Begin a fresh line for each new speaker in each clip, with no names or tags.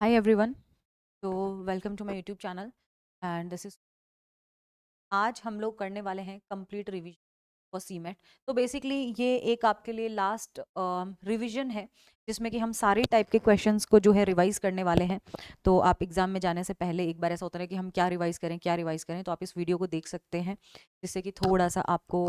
Hi everyone. So welcome to my YouTube channel and this is आज हम लोग करने वाले हैं कंप्लीट रिवीजन फॉर सीमेट। तो बेसिकली ये एक आपके लिए लास्ट रिवीजन है जिसमें कि हम सारे टाइप के क्वेश्चंस को जो है रिवाइज करने वाले हैं। तो आप एग्जाम में जाने से पहले एक बार ऐसा होता है कि हम क्या रिवाइज करें, तो आप इस वीडियो को देख सकते हैं जिससे कि थोड़ा सा आपको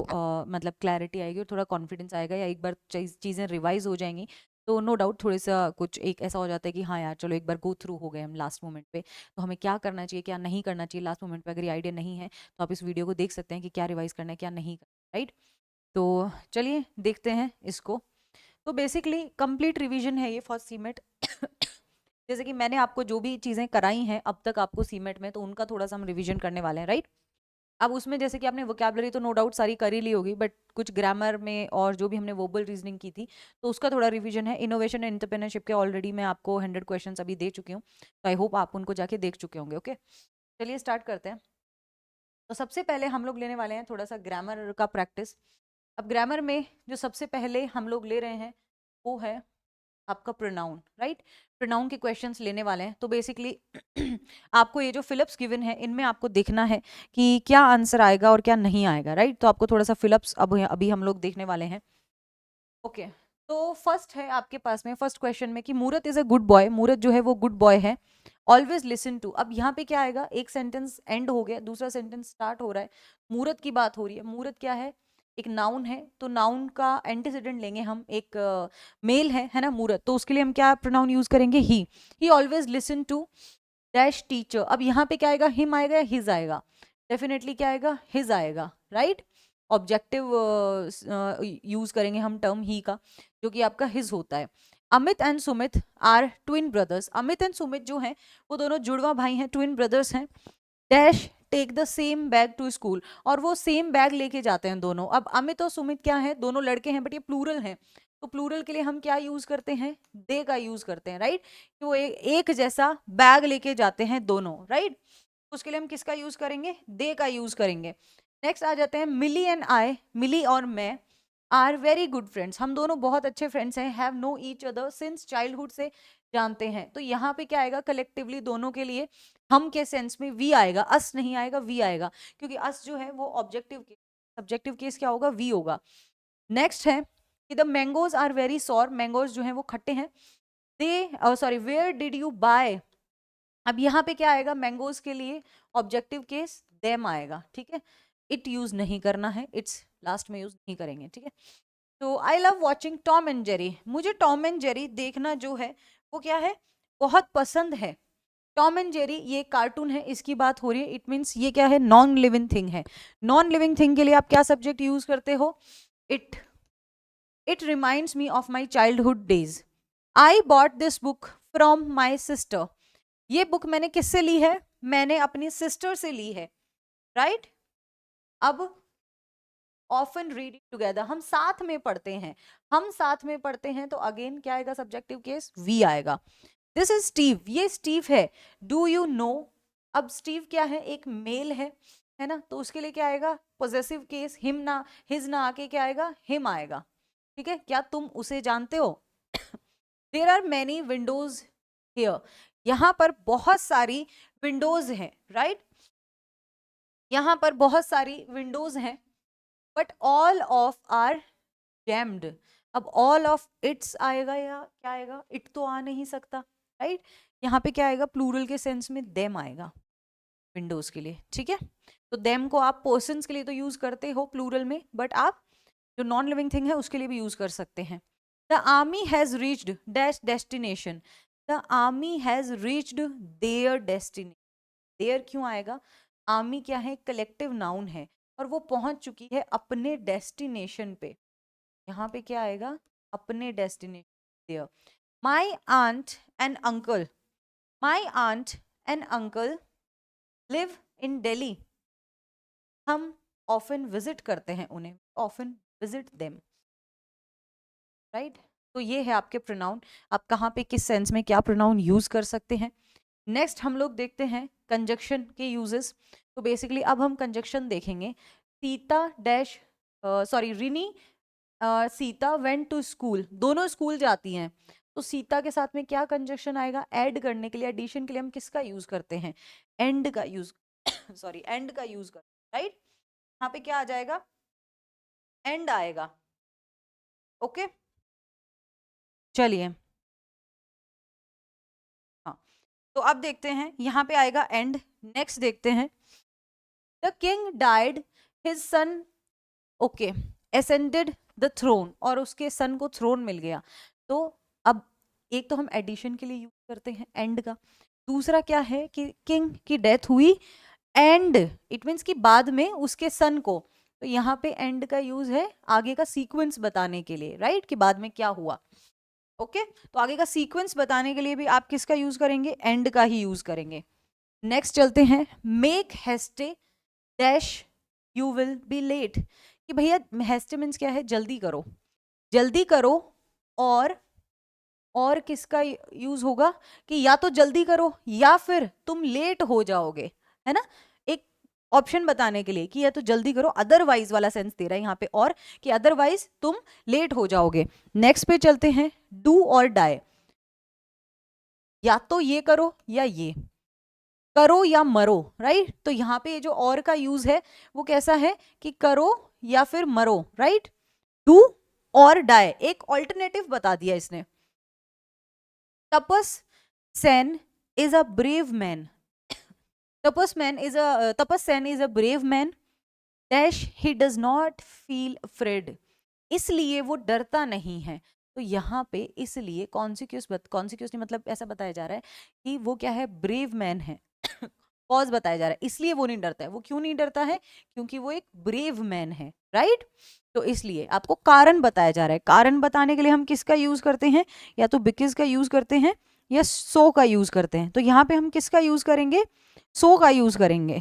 मतलब क्लैरिटी आएगी और थोड़ा कॉन्फिडेंस आएगा, या एक बार चीज़ें रिवाइज हो जाएंगी तो नो डाउट थोड़ा सा कुछ एक ऐसा हो जाता है कि हाँ यार चलो एक बार गो थ्रू हो गए हम लास्ट मोमेंट पे, तो हमें क्या करना चाहिए क्या नहीं करना चाहिए लास्ट मोमेंट पे अगर ये आइडिया नहीं है तो आप इस वीडियो को देख सकते हैं कि क्या रिवाइज करना है क्या नहीं करना, राइट। तो चलिए देखते हैं इसको। तो बेसिकली कंप्लीट रिवीजन है ये फॉर सीमेट। जैसे कि मैंने आपको जो भी चीज़ें कराई हैं अब तक आपको सीमेट में, तो उनका थोड़ा सा हम रिवीजन करने वाले हैं, राइट। अब उसमें जैसे कि आपने वोकैबलरी तो नो डाउट सारी कर ही ली होगी, बट कुछ ग्रामर में और जो भी हमने वर्बल रीजनिंग की थी तो उसका थोड़ा रिवीजन है। इनोवेशन एंड एंटरप्रेन्योरशिप के ऑलरेडी मैं आपको 100 क्वेश्चंस अभी दे चुकी हूँ, तो आई होप आप उनको जाके देख चुके होंगे। ओके, चलिए स्टार्ट करते हैं। तो सबसे पहले हम लोग लेने वाले हैं थोड़ा सा ग्रामर का प्रैक्टिस। अब ग्रामर में जो सबसे पहले हम लोग ले रहे हैं वो है आपका प्रोनाउन, राइट। प्रोनाउन के क्वेश्चंस लेने वाले हैं। तो बेसिकली आपको ये जो फिलिप्स गिवन है इनमें आपको देखना है कि क्या आंसर आएगा और क्या नहीं आएगा, राइट। तो आपको थोड़ा सा फिलिप्स अब अभी हम लोग देखने वाले हैं। ओके, तो फर्स्ट है आपके पास में फर्स्ट क्वेश्चन में कि मूरत इज अ गुड बॉय। मूरत जो है वो गुड बॉय है। Always listen to. अब यहाँ पे क्या आएगा, एक सेंटेंस एंड हो गया, दूसरा सेंटेंस स्टार्ट हो रहा है। मूरत की बात हो रही है। मूरत क्या है, एक नाउन है, तो नाउन का एंटीसीडेंट लेंगे हम, एक मेल है ना मूरत, तो उसके लिए हम क्या प्रोनाउन यूज करेंगे, he always listen to dash teacher. अब यहाँ पे क्या आएगा, हिम आएगा या हिज आएगा, डेफिनेटली क्या आएगा, हिज आएगा, राइट। ऑब्जेक्टिव यूज करेंगे हम टर्म ही का, जो कि आपका हिज होता है। Amit and Sumit are twin brothers. Amit and Sumit जो हैं वो दोनों जुड़वा भाई हैं, ट्विन ब्रदर्स हैं। Dash take the same bag to school. और वो सेम बैग लेके जाते हैं दोनों। अब अमित और सुमित क्या है, दोनों लड़के हैं, बट ये प्लूरल है, तो प्लूरल के लिए हम क्या यूज करते हैं, दे का यूज करते हैं, राइट। कि वो एक जैसा बैग लेके जाते हैं दोनों, राइट। उसके लिए हम किसका यूज करेंगे, दे का यूज करेंगे। नेक्स्ट आ जाते हैं मिली एंड आई। मिली और मैं आर वेरी गुड फ्रेंड्स। हम दोनों बहुत अच्छे फ्रेंड्स हैं। Have know each other since childhood से जानते हैं। तो यहाँ पे क्या आएगा, कलेक्टिवली दोनों के लिए हम के सेंस में वी आएगा, अस नहीं आएगा, वी आएगा, क्योंकि अस जो है वो ऑब्जेक्टिव केस, सब्जेक्टिव केस क्या होगा, वी होगा। नेक्स्ट है कि the mangoes are very sour. Mangoes जो है वो खट्टे हैं। They sorry where did you buy. अब यहाँ पे क्या आएगा, मैंगोज के लिए ऑब्जेक्टिव केस देम आएगा, ठीक है। इट यूज नहीं करना है, इट्स लास्ट में यूज नहीं करेंगे, ठीक है। तो I love watching Tom and Jerry. मुझे टॉम एंड जेरी देखना जो है वो क्या है, बहुत पसंद है। टॉम एंड जेरी ये कार्टून है, इसकी बात हो रही है। इट मीन्स ये क्या है, नॉन लिविंग थिंग है। नॉन लिविंग थिंग के लिए आप क्या सब्जेक्ट यूज करते हो, it. It reminds me of my childhood days. I bought this book from my sister. ये बुक मैंने किससे ली है, मैंने अपनी सिस्टर से ली है, राइट। अब ऑफन रीडिंग टुगेदर, हम साथ में पढ़ते हैं, हम साथ में पढ़ते हैं, तो अगेन क्या आएगा, सब्जेक्टिव केस वी आएगा। दिस इज स्टीव, ये स्टीव है। Do you know. अब स्टीव क्या है, एक मेल है ना, तो उसके लिए क्या आएगा, पोजेसिव केस हिम ना, हिज ना आके क्या आएगा, हिम आएगा, ठीक है। क्या तुम उसे जानते हो। There are many windows here. यहां पर बहुत सारी विंडोज हैं, राइट। यहां पर बहुत सारी विंडोज हैं, but all of are jammed. अब ऑल ऑफ इट्स आएगा या क्या आएगा, इट तो आ नहीं सकता, राइट। यहाँ पे क्या आएगा, प्लूरल के सेंस में देम आएगा विंडोज के लिए, ठीक है। तो देम को आप पर्सन्स के लिए तो यूज करते हो प्लूरल में, बट आप जो नॉन लिविंग थिंग है उसके लिए भी यूज कर सकते हैं। The army has reached dash destination. The army has reached their destination. Their क्यों आएगा, आर्मी क्या है, कलेक्टिव नाउन है, और वो पहुंच चुकी है अपने डेस्टिनेशन पे। यहाँ पे क्या आएगा, अपने destination their. My aunt and uncle. My aunt and uncle live in Delhi. हम ऑफन विजिट करते हैं उन्हें, ऑफन विजिट देम, राइट। तो ये है आपके प्रोनाउन, आप कहाँ पे किस सेंस में क्या प्रोनाउन यूज कर सकते हैं। नेक्स्ट हम लोग देखते हैं कंजक्शन के यूजेस। तो बेसिकली अब हम कंजक्शन देखेंगे। Sita dash sorry Rini Sita went to school. दोनों स्कूल जाती हैं, तो सीता के साथ में क्या कंजक्शन आएगा? ऐड करने के लिए, एडिशन के लिए हम किसका यूज करते हैं? एंड का यूज सॉरी एंड का यूज करते हैं, राइट? यहाँ पे क्या आ जाएगा? एंड आएगा। ओके, चलिए। हाँ, तो अब देखते हैं, यहाँ पे आएगा एंड। नेक्स्ट देखते हैं, the king died, his son okay ascended the throne, और उसके सन को थ्रोन मिल गया। तो अब एक तो हम एडिशन के लिए यूज करते हैं एंड का, दूसरा क्या है कि किंग की डेथ हुई एंड इट मीन्स कि बाद में उसके सन को, तो यहाँ पे एंड का यूज है आगे का सीक्वेंस बताने के लिए, राइट? कि बाद में क्या हुआ। ओके, तो आगे का सीक्वेंस बताने के लिए भी आप किसका यूज करेंगे? एंड का ही यूज करेंगे। नेक्स्ट चलते हैं, make haste dash you will be late, कि भैया हेस्टे मीन्स क्या है? जल्दी करो, जल्दी करो। और किसका यूज होगा? कि या तो जल्दी करो या फिर तुम लेट हो जाओगे, है ना? एक ऑप्शन बताने के लिए कि या तो जल्दी करो, अदरवाइज वाला सेंस दे रहा है यहाँ पे, और कि अदरवाइज तुम लेट हो जाओगे। नेक्स्ट पे चलते हैं, डू और डाई, या तो ये करो या ये करो या मरो, राइट? तो यहाँ पे जो और का यूज है वो कैसा है कि करो या फिर मरो, राइट? डू और डाई, एक ऑल्टरनेटिव बता दिया इसने। Tapas Sen is a brave man, Tapas Sen is a brave man dash he does not feel afraid, इसलिए वो डरता नहीं है। तो यहाँ पे इसलिए कॉन्सिक्यूस नहीं, मतलब ऐसा बताया जा रहा है कि वो क्या है? ब्रेव मैन है। कॉज बताया जा रहा है, इसलिए वो नहीं डरता है। वो क्यों नहीं डरता है? क्योंकि वो एक ब्रेव मैन है, राइट? तो इसलिए आपको कारण बताया जा रहा है। कारण बताने के लिए हम किसका यूज करते हैं? या तो बिकॉज का यूज करते हैं या सो का यूज करते हैं। तो यहाँ पे हम किसका यूज करेंगे? सो का यूज करेंगे,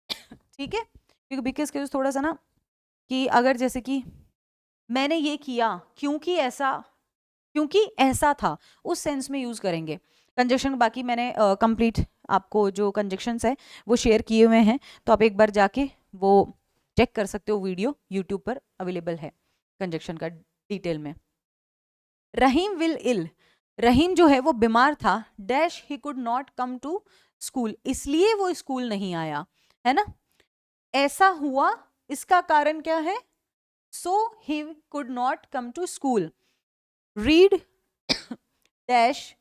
ठीक है? क्योंकि बिकॉज का यूज थोड़ा सा ना, कि अगर जैसे कि मैंने ये किया क्योंकि ऐसा था, उस सेंस में यूज करेंगे कंजक्शन। बाकी मैंने कंप्लीट आपको जो कंजक्शंस है वो शेयर किए हुए हैं, तो आप एक बार जाके वो चेक कर सकते हो, वीडियो यूट्यूब पर अवेलेबल है कंजक्शन का डिटेल में। रहीम विल इल, रहीम जो है वो बीमार था, dash he could not come to school, इसलिए वो स्कूल नहीं आया, है ना? ऐसा हुआ, इसका कारण क्या है? So he could not come to school. Read dash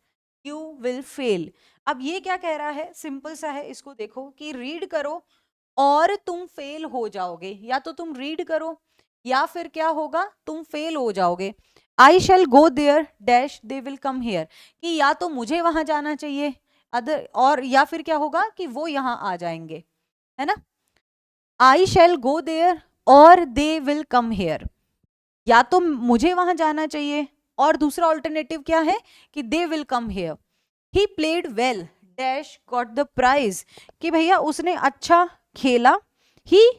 you will fail, अब ये क्या कह रहा है? सिंपल सा है, इसको देखो कि रीड करो और तुम फेल हो जाओगे, या तो तुम रीड करो या फिर क्या होगा? तुम फेल हो जाओगे। I shall go there dash they will come here, कि या तो मुझे वहां जाना चाहिए अदर, और या फिर क्या होगा कि वो यहां आ जाएंगे, है ना? आई शैल गो देयर और दे विल कम हेयर, या तो मुझे वहां जाना चाहिए, और दूसरा ऑल्टरनेटिव क्या है? कि they will come here. He played well dash got the prize, कि भैया उसने अच्छा खेला, ही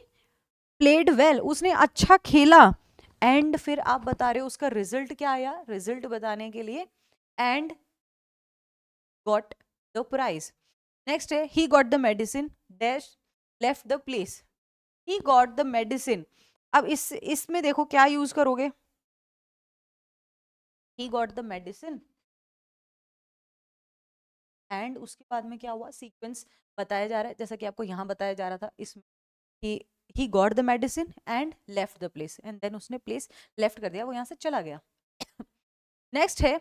प्लेड वेल, उसने अच्छा खेला, एंड फिर आप बता रहे हो उसका रिजल्ट क्या आया? रिजल्ट बताने के लिए and got the prize. Next है, he got the medicine dash left the place, he got the medicine. अब इसमें देखो क्या यूज करोगे? He got the medicine and उसके बाद में क्या हुआ? सीक्वेंस बताया जा रहा है, जैसा कि आपको यहाँ बताया जा रहा था इसमें कि he got the medicine and left the place, and then उसने प्लेस लेफ्ट कर दिया, वो यहाँ से चला गया। नेक्स्ट है,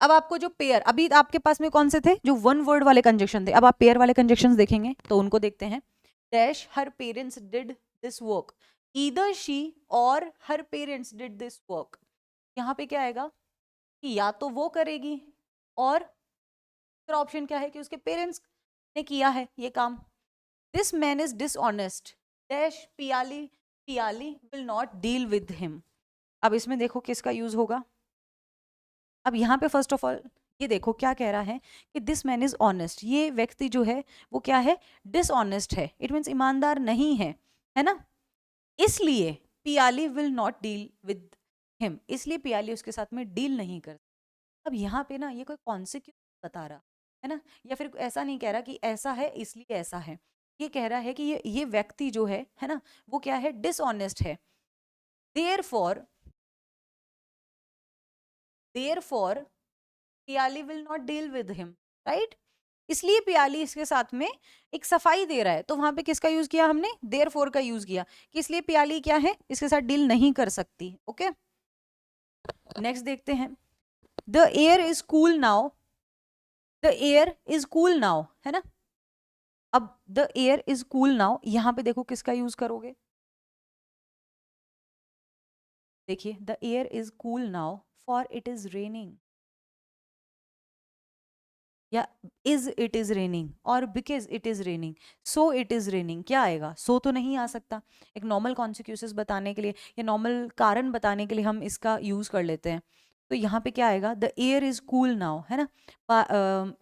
अब आपको जो पेयर, अभी आपके पास में कौन से थे? जो वन वर्ड वाले कंजक्शन थे। अब आप पेयर वाले कंजक्शन देखेंगे तो उनको देखते हैं। Dash her parents did this work, either she और हर पेरेंट्स डिड दिस वर्क, यहाँ पे क्या आएगा? कि या तो वो करेगी, और दूसरा ऑप्शन क्या है? कि उसके पेरेंट्स ने किया है ये काम। This man is dishonest dash Piyali, Piyali will not deal with him. अब इसमें देखो किसका यूज होगा? अब यहाँ पे फर्स्ट ऑफ ऑल ये देखो क्या कह रहा है कि दिस मैन इज ऑनेस्ट, ये व्यक्ति जो है वो क्या है? डिसऑनेस्ट है, इट मीन्स ईमानदार नहीं है ना? इसलिए Piyali will not deal with him, इसलिए पियाली उसके साथ में डील नहीं कर। अब यहाँ पे ना ये कोई कॉन्सिक्वेंस बता रहा है ना, या फिर ऐसा नहीं कह रहा कि ऐसा है इसलिए ऐसा है। ये कह रहा है कि ये व्यक्ति जो है ना, वो क्या है? डिसऑनेस्ट है। Therefore therefore Piyali will not deal with him, right. इसलिए पियाली इसके साथ में एक सफाई दे रहा है, तो वहां पे किसका यूज किया हमने, देयरफॉर का यूज किया, कि इसलिए पियाली क्या है, इसके साथ डील नहीं कर सकती। ओके, नेक्स्ट देखते हैं। The air is cool now, the air is cool now, है ना। अब the air is cool now, यहां पे देखो किसका यूज करोगे, देखिए the air is cool now for it is raining, या इज इट इज रेनिंग, और because it is raining, so it is raining, क्या आएगा, सो तो नहीं आ सकता। एक नॉर्मल कॉन्सिक्वेंसेस बताने के लिए या नॉर्मल कारण बताने के लिए हम इसका यूज कर लेते हैं। तो यहाँ पे क्या आएगा, the air is cool now, है ना।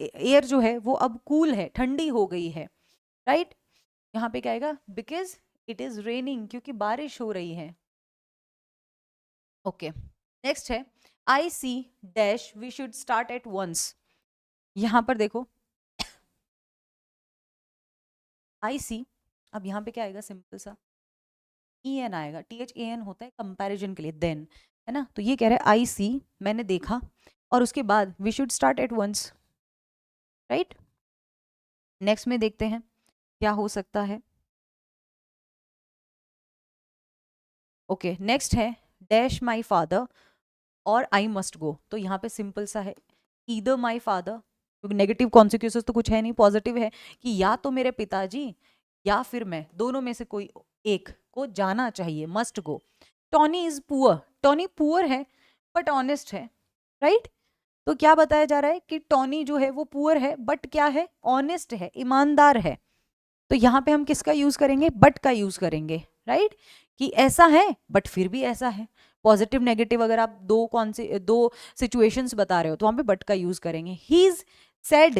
एयर जो है वो अब कूल है, ठंडी हो गई है, राइट। यहाँ पे क्या आएगा, बिकॉज इट इज रेनिंग, क्योंकि बारिश हो रही है। ओके, नेक्स्ट है, I see dash we should start at once. यहां पर देखो आई सी, अब यहाँ पे क्या आएगा, सिंपल सा ई एन आएगा, टी एच ए एन होता है कंपैरिजन के लिए, देन, है ना। तो ये कह रहा है आई सी, मैंने देखा, और उसके बाद we should start at once, right. Next में देखते हैं क्या हो सकता है। ओके, नेक्स्ट है डैश माई फादर और आई मस्ट गो। तो यहाँ पे सिंपल सा है, ईदर माई फादर, क्योंकि नेगेटिव कॉन्सिक्वेंसेस तो कुछ है नहीं, पॉजिटिव है कि या तो मेरे पिताजी या फिर मैं, दोनों में से कोई एक को जाना चाहिए, must go. Tony is poor, Tony poor है बट ऑनेस्ट है, राइट। तो क्या बताया जा रहा है कि टॉनी जो है वो पुअर है बट क्या है, ऑनेस्ट है, ईमानदार है। तो यहाँ पे हम किसका यूज करेंगे, बट का यूज करेंगे, राइट। कि ऐसा है बट फिर भी ऐसा है, पॉजिटिव नेगेटिव अगर आप दो कौन से दो सिचुएशंस बता रहे हो तो वहां पे बट का यूज करेंगे। ही इज सैड,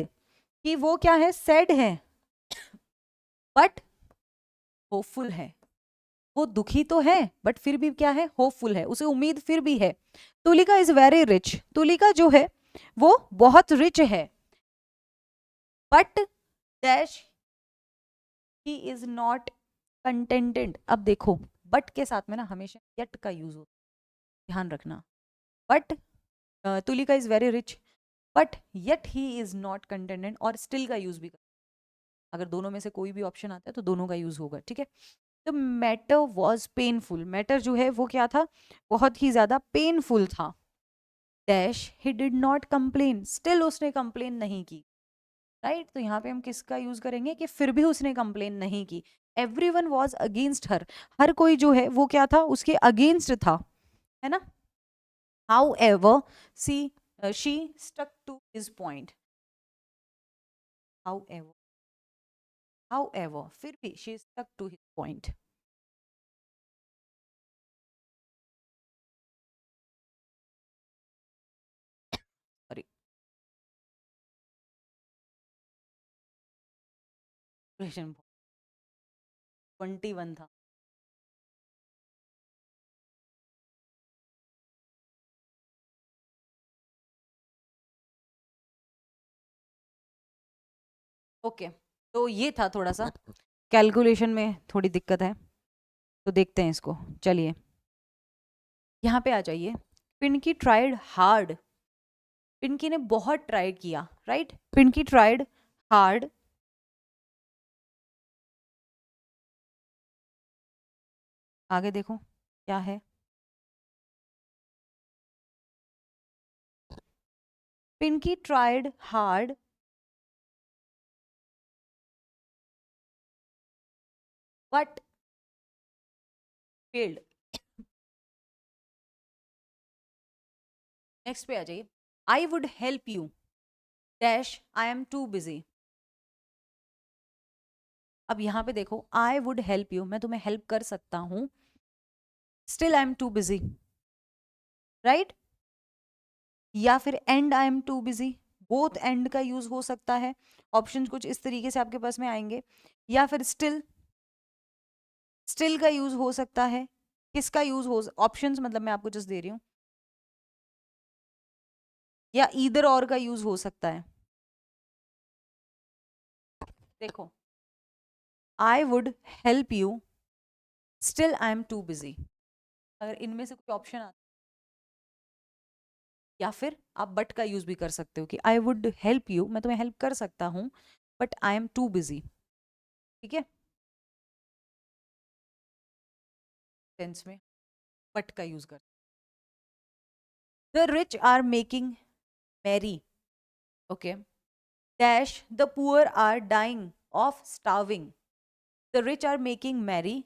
कि वो क्या है, सैड है बट होपफुल है, वो दुखी तो है बट फिर भी क्या है, होपफुल है, उसे उम्मीद फिर भी है। Tulika is very rich, Tulika जो है वो बहुत रिच है, but dash he is not contented. अब देखो बट के साथ में ना हमेशा येट का यूज होता है, ध्यान रखना। But Tulika is very rich but yet he is not contented, और स्टिल का यूज भी कर, अगर दोनों में से कोई भी ऑप्शन आता है तो दोनों का यूज होगा, ठीक है। तो मैटर वॉज पेनफुल, मैटर जो है वो क्या था, बहुत ही ज्यादा पेनफुल था। Dash he did not complain, still उसने कंप्लेन नहीं की, राइट। तो यहाँ पे हम किसका यूज करेंगे कि फिर भी उसने कंप्लेन नहीं की। एवरीवन वॉज अगेंस्ट हर, हर कोई जो है वो क्या था, उसके अगेंस्ट था, है ना। However see she stuck to his point, however, however फिर भी she stuck to his point. Sorry, question 21 था। ओके, तो ये था थोड़ा सा कैलकुलेशन में थोड़ी दिक्कत है, तो देखते हैं इसको। चलिए यहाँ पे आ जाइए। पिंकी ट्राइड हार्ड, पिंकी ने बहुत ट्राई किया, राइट। पिंकी ट्राइड हार्ड, आगे देखो क्या है, Pinky tried hard but failed. Next पे आ जाइए। I would help you dash I am too busy. अब यहाँ पे देखो, आई वुड हेल्प यू, मैं तुम्हें हेल्प कर सकता हूं, still I am too busy, right. या फिर and I am too busy, both and का यूज हो सकता है। ऑप्शन कुछ इस तरीके से आपके पास में आएंगे, या फिर स्टिल, स्टिल का यूज हो सकता है। किसका यूज हो, ऑप्शंस मतलब मैं आपको जस्ट दे रही हूँ, या ईदर और का यूज हो सकता है। देखो, आई would help you still I am too busy, अगर इनमें से कोई ऑप्शन आता या फिर आप बट का यूज भी कर सकते हो कि आई वुड हेल्प यू, मैं तुम्हें हेल्प कर सकता हूँ but I am too busy. ठीक है, टेंस में बट का यूज कर। The rich are making merry, okay, dash the poor are dying of starving. The rich are making merry,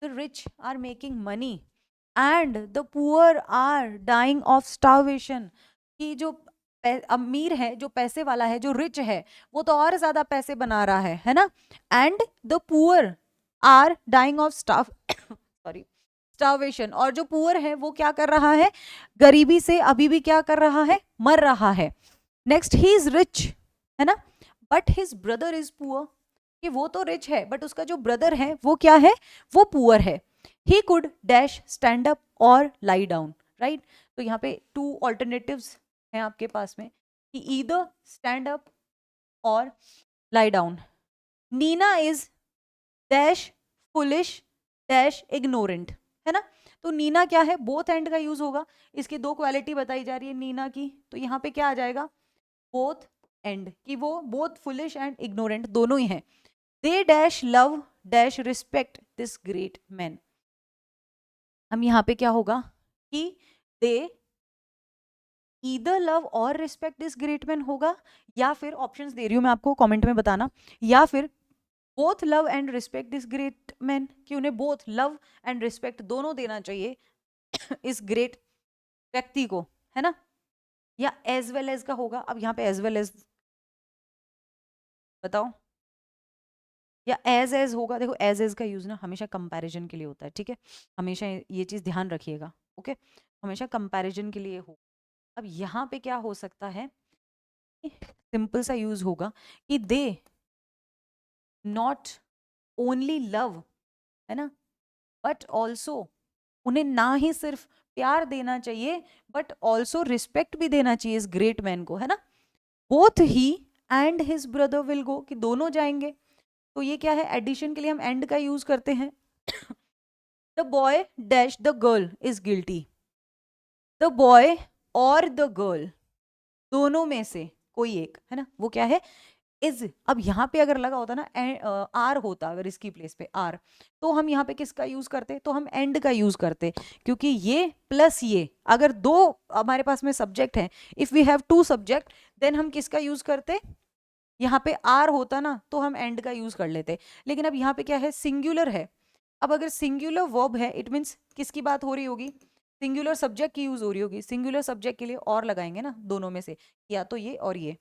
the rich are making money and the poor are dying of starvation। कि जो अमीर है, जो पैसे वाला है, जो रिच है, वो तो और ज्यादा पैसे बना रहा है ना। And the poor are dying of staff sorry starvation, और जो पुअर है वो क्या कर रहा है, गरीबी से अभी भी क्या कर रहा है, मर रहा है। नेक्स्ट, ही इज रिच, है ना, but his brother is poor. कि वो तो रिच है बट उसका जो ब्रदर है वो क्या है, वो पुअर है। He could dash stand up और लाई डाउन, राइट। तो यहाँ पे टू ऑल्टरनेटिव्स हैं आपके पास में कि ईदर स्टैंड अप और lie down. Neena is dash foolish dash ignorant, है ना। तो नीना क्या है, बोथ एंड का यूज होगा। इसकी दो क्वालिटी बताई जा रही है नीना की, तो यहाँ पे क्या आ जाएगा, बोथ एंड, कि वो बोथ फुलिश एंड इग्नोरेंट दोनों ही हैं। They dash love dash respect this great man. हम यहाँ पे क्या होगा कि दे ईदर लव और रिस्पेक्ट दिस ग्रेट मैन होगा, या फिर ऑप्शंस दे रही हूं मैं आपको, कमेंट में बताना, या फिर both love and respect this great man, कि उन्हें बोथ लव एंड रिस्पेक्ट दोनों देना चाहिए इस ग्रेट व्यक्ति को, है ना। या एज वेल एज का होगा। अब यहाँ पे एज वेल एज बताओ, या एज होगा। देखो एज का यूज ना हमेशा कंपैरिजन के लिए होता है, ठीक है, हमेशा ये चीज ध्यान रखिएगा, ओके, हमेशा कंपैरिजन के लिए हो। अब यहाँ पे क्या हो सकता है, सिंपल सा यूज होगा कि दे नॉट ओनली लव, है ना, बट ऑल्सो, उन्हें ना ही सिर्फ प्यार देना चाहिए बट ऑल्सो रिस्पेक्ट भी देना चाहिए इस ग्रेट मैन को, है ना। Both he and his brother will go, कि दोनों जाएंगे। तो ये क्या है, एडिशन के लिए हम एंड का यूज करते हैं। The boy dash the girl is guilty. The boy और द गर्ल, दोनों में से कोई एक, है ना, वो क्या है, इज। अब यहाँ पे अगर लगा होता ना आर होता, अगर इसकी प्लेस पे आर, तो हम यहाँ पे किसका यूज करते, तो हम एंड का यूज करते, क्योंकि ये प्लस ये, अगर दो हमारे पास में सब्जेक्ट है, if we have two subject, then हम किसका यूज करते, यहाँ पे आर होता ना तो हम एंड का यूज कर लेते। लेकिन अब यहाँ पे क्या है, सिंगुलर है। अब अगर सिंगुलर वर्ब है, इट मीन्स किसकी बात हो रही होगी, सिंगुलर सब्जेक्ट की यूज हो रही होगी। सिंगुलर सब्जेक्ट के लिए और लगाएंगे ना दोनों में से, या तो ये और ये।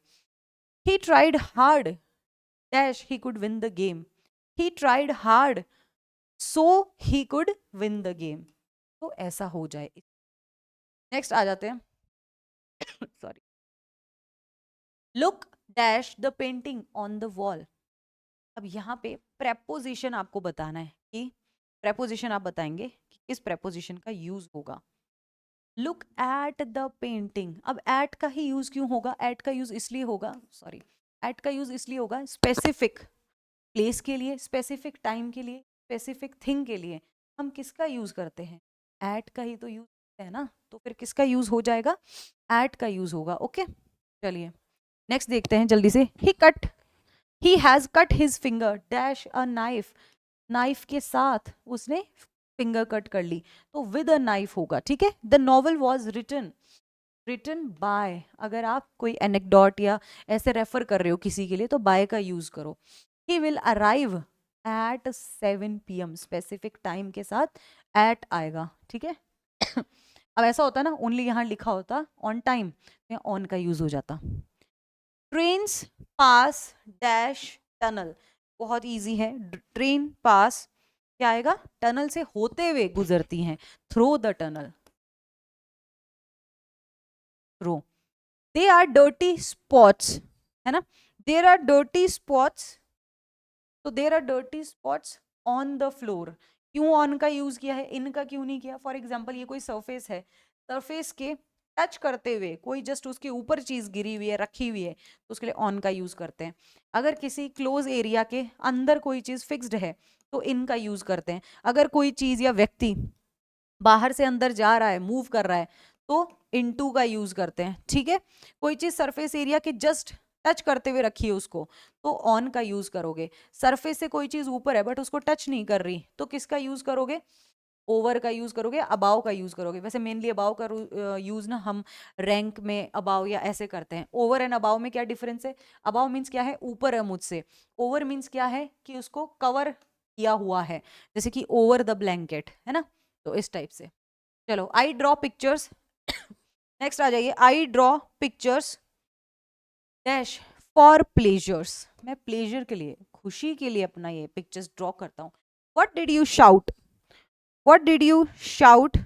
He tried hard dash he could win the game. He tried hard so he could win the game. तो ऐसा हो जाए। नेक्स्ट आ जाते हैं sorry. Look dash the painting on the wall. अब यहाँ पे प्रेपोजिशन आपको बताना है, कि प्रेपोजिशन आप बताएंगे कि किस प्रेपोजिशन का यूज होगा। लुक एट द पेंटिंग, अब एट का ही यूज क्यों होगा, एट का यूज इसलिए होगा, सॉरी, एट का यूज इसलिए होगा स्पेसिफिक प्लेस के लिए, स्पेसिफिक टाइम के लिए, स्पेसिफिक थिंग के लिए हम किसका यूज करते हैं, एट का ही तो यूज है ना। तो फिर किसका यूज हो जाएगा, एट का यूज होगा, ओके। चलिए नेक्स्ट देखते हैं जल्दी से। He has cut his finger dash a knife. Knife के साथ उसने फिंगर कट कर ली, तो विद अ नाइफ होगा, ठीक है। The novel was written by, अगर आप कोई एनेक्डोट या ऐसे रेफर कर रहे हो किसी के लिए तो बाय का यूज करो। He will arrive at 7 PM, specific time के साथ एट आएगा, ठीक है। अब ऐसा होता ना, ओनली यहाँ लिखा होता ऑन टाइम, ऑन का यूज हो जाता। ट्रेन्स पास डैश टनल, बहुत इजी है। ट्रेन पास क्या आएगा, टनल से होते हुए गुजरती हैं, through the tunnel, through. They are dirty spots, है ना, देर आर डर्टी स्पॉट्स, तो there are dirty spots on the floor. क्यों ऑन का यूज किया है, इन का क्यों नहीं किया। फॉर एग्जाम्पल ये कोई सरफेस है, सरफेस के टच करते हुए कोई जस्ट उसके ऊपर चीज गिरी हुई है, रखी हुई है, तो उसके लिए ऑन का यूज करते हैं। अगर किसी क्लोज एरिया के अंदर कोई चीज फिक्स्ड है तो इन का यूज करते हैं। अगर कोई चीज या व्यक्ति बाहर से अंदर जा रहा है, मूव कर रहा है, तो इनटू का यूज करते हैं, ठीक है। कोई चीज सरफेस एरिया के जस्ट टच करते हुए रखी है उसको, तो ऑन का यूज करोगे। सरफेस से कोई चीज ऊपर है बट उसको टच नहीं कर रही, तो किसका यूज करोगे? ओवर का यूज करोगे, अबाव का यूज करोगे। वैसे मेनली अबाव का यूज ना हम रैंक में अबाव या ऐसे करते हैं। ओवर एंड अबाव में क्या डिफरेंस है? अबाव मीन्स क्या है? ऊपर है मुझसे। ओवर मीन्स क्या है? कि उसको कवर किया हुआ है, जैसे कि ओवर द ब्लैंकेट, है ना। तो इस टाइप से। चलो, आई ड्रॉ पिक्चर्स। नेक्स्ट आ जाइए, I draw pictures dash for pleasures. मैं प्लेजर के लिए, खुशी के लिए अपना ये पिक्चर्स ड्रॉ करता हूँ। What did you shout? What did you shout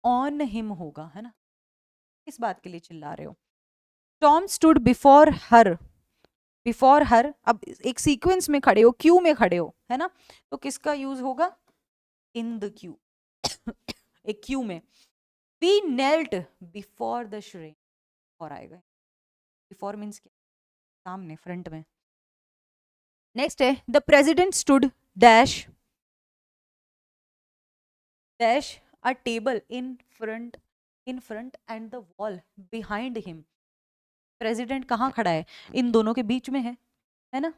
on him होगा, है ना। किस बात के लिए चिल्ला रहे हो? Tom stood before her. Before her, अब एक सीक्वेंस में खड़े हो, क्यू में खड़े हो, है ना, तो किसका यूज होगा? In the queue. एक क्यू में। We knelt before the shrine. और आएगा बिफोर मीन्स क्या? सामने, फ्रंट में। नेक्स्ट है, the president stood dash dash a table in front end the wall behind him. President कहाँ खड़ा है? इन दोनों के बीच में है ना।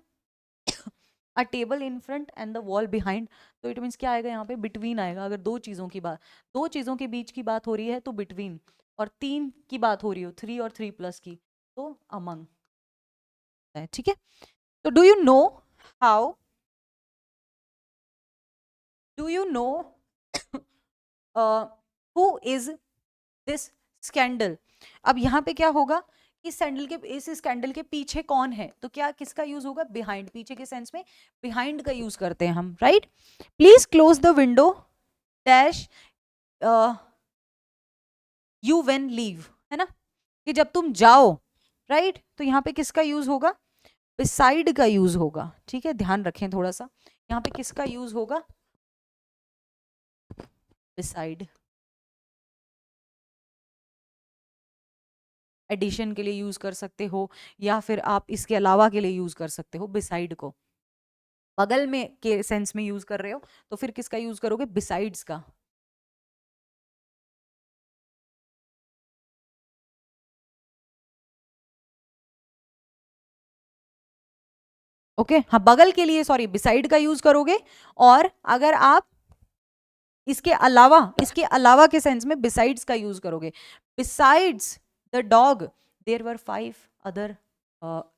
अ table in front end the wall behind, तो इट मीन्स क्या आएगा यहाँ पे? बिटवीन आएगा। अगर दो चीजों के बीच की बात हो रही है तो बिटवीन, और तीन की बात हो रही हो, 3 और 3+ की, तो अमंग है, ठीक है। तो how do you know who is this scandal? अब यहाँ पे क्या होगा? इस स्कैंडल के पीछे कौन है, तो क्या किसका यूज होगा? बिहाइंड। पीछे के सेंस में बिहाइंड का यूज करते हैं हम, right. Please close the window dash you when leave, है ना, कि जब तुम जाओ, राइट। तो यहाँ पे किसका यूज होगा? बिसाइड का यूज होगा, ठीक है। ध्यान रखें थोड़ा सा, यहाँ पे किसका यूज होगा? बिसाइड। एडिशन के लिए यूज कर सकते हो, या फिर आप इसके अलावा के लिए यूज कर सकते हो बिसाइड को। बगल में के सेंस में यूज कर रहे हो, तो फिर किसका यूज करोगे? बिसाइड्स का। ओके, हाँ, बगल के लिए सॉरी बिसाइड का यूज करोगे। और अगर आप इसके अलावा के सेंस में बिसाइड्स का यूज करोगे। Besides the dog there were 5 other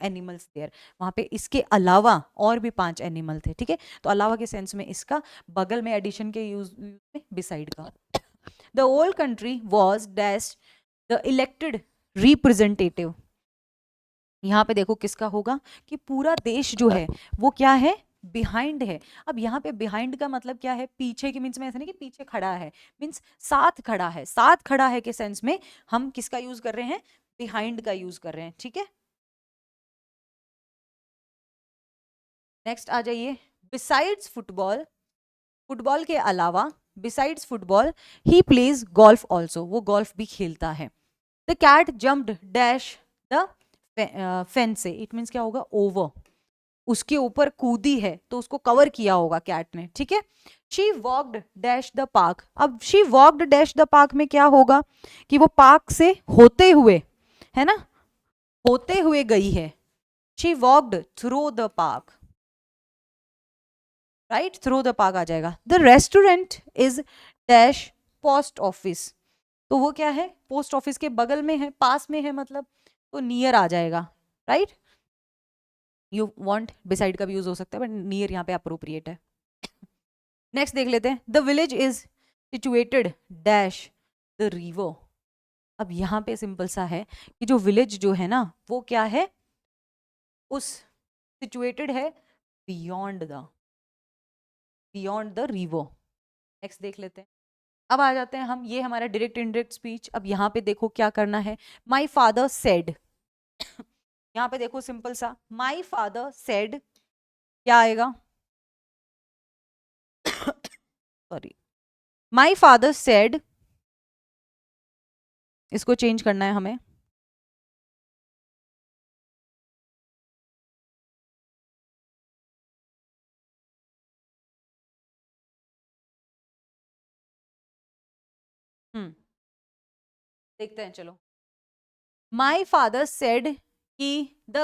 animals there. वहां पे इसके अलावा और भी 5 एनिमल थे, ठीक है। तो अलावा के सेंस में इसका, बगल में एडिशन के यूज में बिसाइड का। The whole country was dash the elected representative. यहाँ पे देखो किसका होगा? कि पूरा देश जो है वो क्या है? बिहाइंड है। अब यहाँ पे बिहाइंड का मतलब क्या है? पीछे की मीन्स में ऐसा नहीं कि पीछे खड़ा है, मीन्स साथ खड़ा है। साथ खड़ा है के सेंस में हम किसका यूज कर रहे हैं? बिहाइंड का यूज कर रहे हैं, ठीक है। नेक्स्ट आ जाइए, बिसाइड्स फुटबॉल। फुटबॉल के अलावा, besides football, he plays golf also. वो गोल्फ भी खेलता है। The cat jumped dash the fence से। इट मीन्स क्या होगा? ओवर। उसके ऊपर कूदी है तो उसको कवर किया होगा कैट ने, ठीक है। She walked dash the park. अब she walked dash the park में क्या होगा? कि वो पार्क से होते हुए, है ना, होते हुए गई है। She walked through the park, right, through the park आ जाएगा। The restaurant is dash post office. तो वो क्या है? पोस्ट ऑफिस के बगल में है, पास में है मतलब, तो नियर आ जाएगा, राइट। यू वांट बिसाइड का भी यूज हो सकता है बट नियर यहाँ पे अप्रोप्रिएट है। नेक्स्ट देख लेते हैं, the village is situated dash the river. अब यहाँ पे सिंपल सा है कि जो विलेज जो है ना वो क्या है? उस सिचुएटेड है बियॉन्ड द रिवर। नेक्स्ट देख लेते हैं। अब आ जाते हैं हम, ये हमारा डायरेक्ट इनडायरेक्ट स्पीच। अब यहाँ पे देखो क्या करना है। My father said. यहाँ पे देखो सिंपल सा, माई फादर सेड क्या आएगा? सॉरी, माई फादर सेड, इसको चेंज करना है हमें। देखते हैं चलो। माई फादर सेड कि the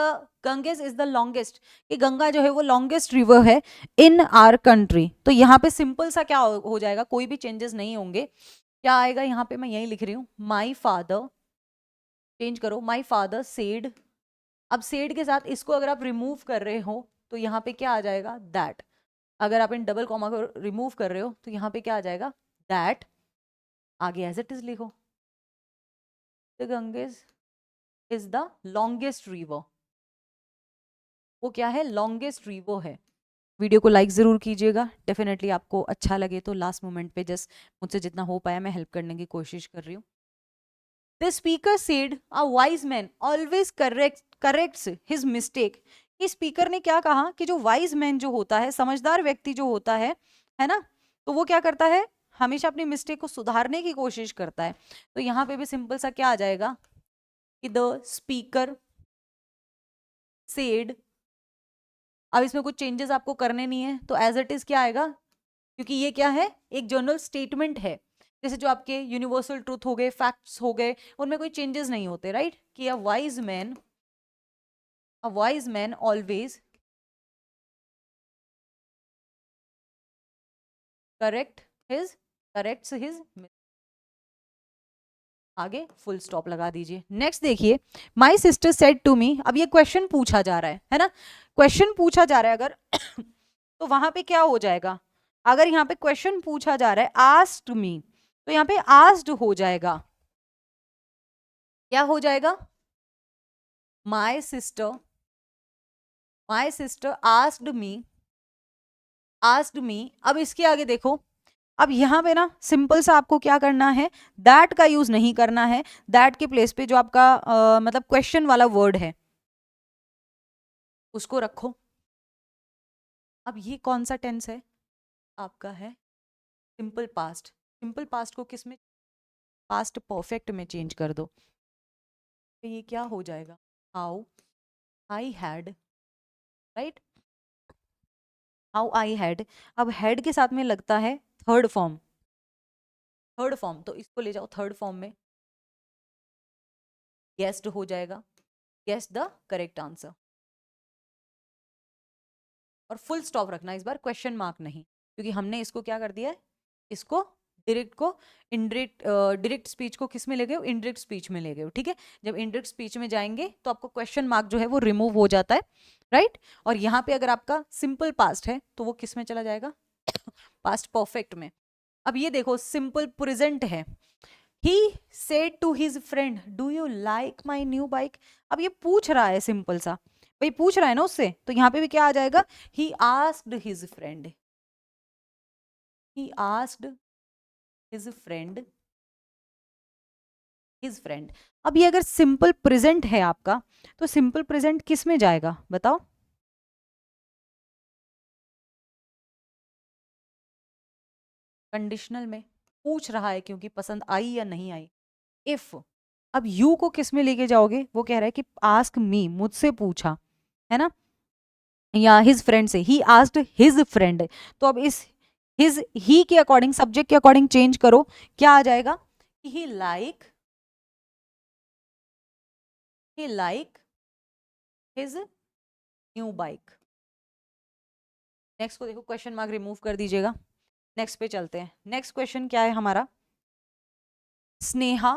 Ganges is the longest, कि गंगा जो है वो लॉन्गेस्ट रिवर है इन आर कंट्री। तो यहाँ पे सिंपल सा क्या हो जाएगा, कोई भी चेंजेस नहीं होंगे। क्या आएगा यहाँ पे, मैं यही लिख रही हूँ, माई फादर, चेंज करो, माई फादर सेड। अब सेड के साथ इसको अगर आप रिमूव कर रहे हो तो यहाँ पे क्या आ जाएगा, दैट। अगर आप इन डबल कॉमा को रिमूव कर रहे हो तो यहाँ पे क्या आ जाएगा, दैट। आगे एज इट इज लिखो, the Ganges is the longest river. वो क्या है, लॉन्गेस्ट रिवर है। वीडियो को लाइक जरूर कीजिएगा, डेफिनेटली आपको अच्छा लगे तो। लास्ट मोमेंट पे जस्ट मुझसे जितना हो पाया मैं हेल्प करने की कोशिश कर रही हूँ। The speaker said a wise man always corrects his mistake. इस स्पीकर ने क्या कहा कि जो वाइज मैन जो होता है, समझदार व्यक्ति जो होता है ना, तो वो क्या करता है, हमेशा अपनी मिस्टेक को सुधारने की कोशिश करता है। तो यहाँ पे भी सिंपल सा क्या आ जाएगा कि द स्पीकर सेड। अब इसमें कुछ चेंजेस आपको करने नहीं है तो एज इट इज क्या आएगा, क्योंकि ये क्या है, एक जनरल स्टेटमेंट है। जैसे जो आपके यूनिवर्सल ट्रूथ हो गए, फैक्ट्स हो गए, उनमें कोई चेंजेस नहीं होते, राइट। कि a wise man always correct his corrects his. आगे फुल स्टॉप लगा दीजिए। नेक्स्ट देखिए, my sister said to me. अब ये क्वेश्चन पूछा जा रहा है ना, क्वेश्चन पूछा जा रहा है अगर तो वहां पे क्या हो जाएगा, अगर यहाँ पे क्वेश्चन पूछा जा रहा है आस्क्ड मी, तो यहाँ पे आस्क्ड हो जाएगा। क्या हो जाएगा, माई सिस्टर आस्क्ड मी। अब इसके आगे देखो, अब यहाँ पे ना सिंपल सा आपको क्या करना है, दैट का यूज नहीं करना है। दैट के प्लेस पे जो आपका मतलब क्वेश्चन वाला वर्ड है उसको रखो। अब ये कौन सा टेंस है आपका, है सिंपल पास्ट। सिंपल पास्ट को किस में, पास्ट परफेक्ट में चेंज कर दो। तो ये क्या हो जाएगा, how I had, right, how I had. अब हैड के साथ में लगता है थर्ड फॉर्म, तो इसको ले जाओ थर्ड फॉर्म में, गेस्ड हो जाएगा, गेस द करेक्ट आंसर। और फुल स्टॉप रखना इस बार, क्वेश्चन मार्क नहीं, क्योंकि हमने इसको क्या कर दिया है, इसको डायरेक्ट को इनडायरेक्ट, डायरेक्ट स्पीच को किस में ले गए हो, इनडायरेक्ट स्पीच में ले गए हो, ठीक है। जब इनडायरेक्ट स्पीच में जाएंगे तो आपको क्वेश्चन मार्क जो है वो रिमूव हो जाता है, राइट। और यहाँ पे अगर आपका सिंपल पास्ट है तो वो किस में चला जाएगा, पास्ट परफेक्ट में। अब ये देखो सिंपल प्रेजेंट है, he said to his friend do you like my new bike. अब ये पूछ रहा है सिंपल सा, भाई पूछ रहा है ना उससे, तो यहाँ पे भी क्या आ जाएगा, he asked his friend, he asked his friend, his friend. अब ये अगर सिंपल प्रेजेंट है आपका, तो सिंपल प्रेजेंट किस में जाएगा बताओ, कंडीशनल में। पूछ रहा है क्योंकि पसंद आई या नहीं आई, इफ। अब यू को किस में लेके जाओगे, वो कह रहा है कि आस्क मी, मुझसे पूछा, है ना, या हिज फ्रेंड से, ही आस्क्ड हिज फ्रेंड। तो अब इस हिज ही के अकॉर्डिंग, सब्जेक्ट के अकॉर्डिंग चेंज करो, क्या आ जाएगा, he like, he like his new bike. Next को देखो, क्वेश्चन मार्क रिमूव कर दीजिएगा। नेक्स्ट पे चलते हैं। नेक्स्ट क्वेश्चन क्या है हमारा, Sneha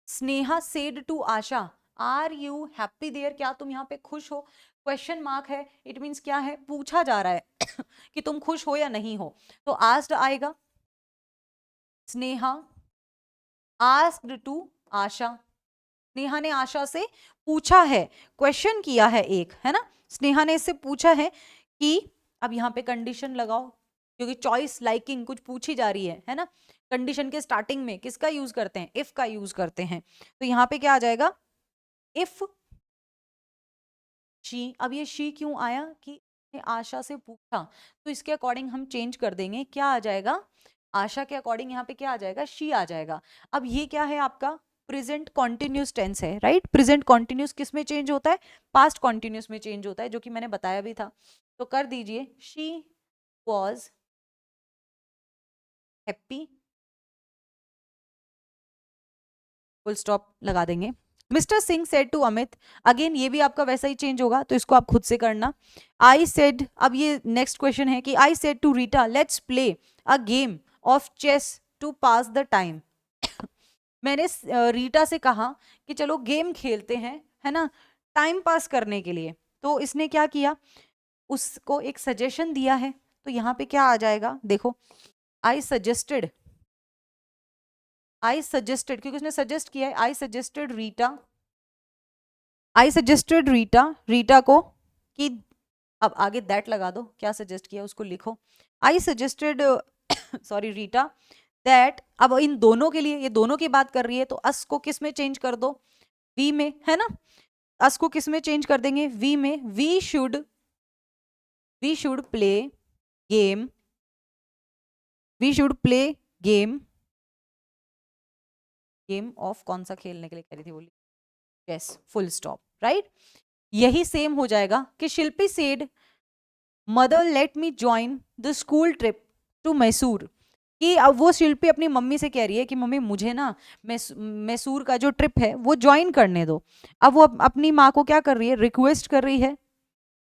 Sneha said to Asha are you happy there. क्या तुम यहाँ पे खुश हो, क्वेश्चन मार्क है, इट मीन्स क्या है, पूछा जा रहा है कि तुम खुश हो या नहीं हो। तो आस्क्ड आएगा, स्नेहा आस्क्ड टू आशा, स्नेहा ने आशा से पूछा है, क्वेश्चन किया है एक, है ना, स्नेहा ने इससे पूछा है कि, अब यहाँ पे कंडीशन लगाओ, क्योंकि चॉइस लाइकिंग कुछ पूछी जा रही है ना। कंडीशन के स्टार्टिंग में किसका यूज करते हैं, इफ का यूज करते हैं। तो यहाँ पे क्या आ जाएगा, इफ शी। अब ये शी क्यों आया कि आशा से पूछा, तो इसके अकॉर्डिंग हम चेंज कर देंगे, क्या आ जाएगा, आशा के अकॉर्डिंग यहाँ पे क्या आ जाएगा, शी आ जाएगा। अब ये क्या है आपका, प्रेजेंट कॉन्टिन्यूस टेंस है, राइट। प्रेजेंट कॉन्टिन्यूस किस में चेंज होता है, पास्ट कॉन्टिन्यूस में चेंज होता है, जो कि मैंने बताया भी था। तो कर दीजिए, she was happy full stop लगा देंगे। Mister Singh said to Amit, again ये भी आपका वैसा ही चेंज होगा, तो इसको आप खुद से करना। आई सेड, अब ये नेक्स्ट क्वेश्चन है कि I said to Rita let's play a game of chess to pass the time. मैंने रीटा से कहा कि चलो गेम खेलते हैं, है ना, टाइम पास करने के लिए। तो इसने क्या किया, उसको एक सजेशन दिया है। तो यहाँ पे क्या आ जाएगा, देखो, आई सजेस्टेड, क्योंकि उसने सजेस्ट किया है, आई सजेस्टेड रीटा, रीटा को कि, अब आगे दैट लगा दो, क्या सजेस्ट किया उसको लिखो। I suggested sorry Rita that, अब इन दोनों के लिए, ये दोनों की बात कर रही है, तो अस को किस में चेंज कर दो, वी में, है ना। अस को किस में चेंज कर देंगे, वी में। We should play game, game of, कौन सा खेलने के लिए कह रही थी, बोली चेस, फुल स्टॉप, राइट। यही सेम हो जाएगा कि Shilpi said mother let me join the school trip to Mysore, कि अब वो शिल्पी अपनी मम्मी से कह रही है कि मम्मी मुझे ना मैसूर का जो ट्रिप है वो ज्वाइन करने दो। अब वो अपनी माँ को क्या कर रही है, रिक्वेस्ट कर रही है,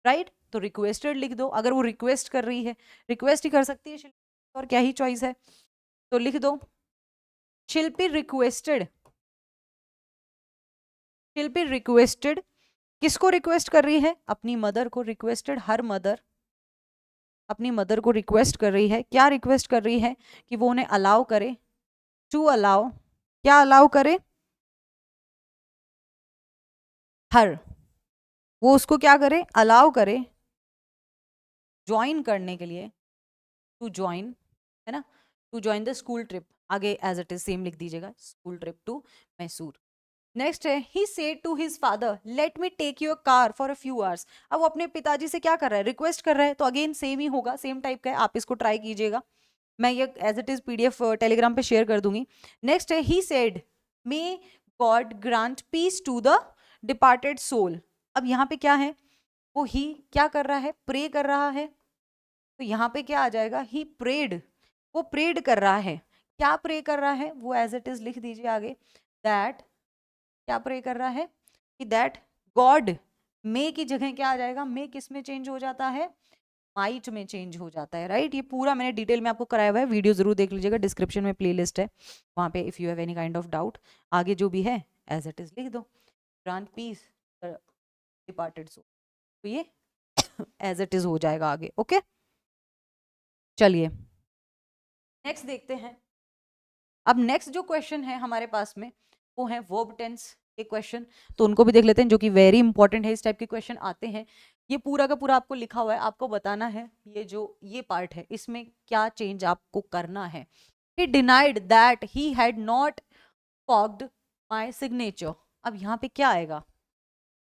राइट। तो रिक्वेस्टेड लिख दो, अगर वो रिक्वेस्ट कर रही है, रिक्वेस्ट ही कर सकती है शिल्पी, और क्या ही चॉइस है, तो लिख दो शिल्पी रिक्वेस्टेड, किसको रिक्वेस्ट कर रही है, अपनी मदर को। रिक्वेस्टेड, हर मदर अपनी मदर को रिक्वेस्ट कर रही है, क्या रिक्वेस्ट कर रही है, कि वो उन्हें अलाउ करे, टू अलाउ, क्या अलाउ करे, हर, वो उसको क्या करे, अलाउ करे, ज्वाइन करने के लिए, टू ज्वाइन, है ना, to join the school trip, आगे एज इट इज सेम लिख दीजिएगा, school trip to Mysore. Next है, he said to his father let me take your car for a few hours. अब वो अपने पिताजी से क्या कर रहा है, रिक्वेस्ट कर रहा है, तो अगेन सेम ही होगा, सेम टाइप का है, आप इसको ट्राई कीजिएगा। मैं ये as it is PDF Telegram पे शेयर कर दूंगी। नेक्स्ट है, he said may God grant peace to the departed soul. अब यहाँ पे क्या है, वो ही क्या कर रहा है, प्रे कर रहा है, तो यहाँ पे क्या आ जाएगा, ही प्रेड, वो प्रेड कर रहा है, क्या प्रे कर रहा है, वो एज इट इज लिख दीजिए आगे, दैट, क्या प्रे कर रहा है, कि दैट गॉड, मे की जगह क्या आ जाएगा, मे किस में चेंज हो जाता है, माइट में चेंज हो जाता है, राइट। ये पूरा मैंने डिटेल में आपको कराया हुआ है, वीडियो जरूर देख लीजिएगा, डिस्क्रिप्शन में प्लेलिस्ट है, वहां पे if you have any kind of doubt, आगे जो भी है एज इट इज लिख दो, ग्रांट पीस डिपार्टेड सोल, तो ये एज इट इज हो जाएगा आगे, ओके। चलिए नेक्स्ट देखते हैं। अब नेक्स्ट जो क्वेश्चन है हमारे पास में, वो है वर्ब टेंस के क्वेश्चन, तो उनको भी देख लेते हैं, जो कि वेरी इंपॉर्टेंट है, इस टाइप के क्वेश्चन आते हैं। ये पूरा का पूरा आपको लिखा हुआ है, आपको बताना है ये जो ये पार्ट है इसमें क्या चेंज आपको करना है। He denied that he had not forged my signature। अब यहाँ पे क्या आएगा,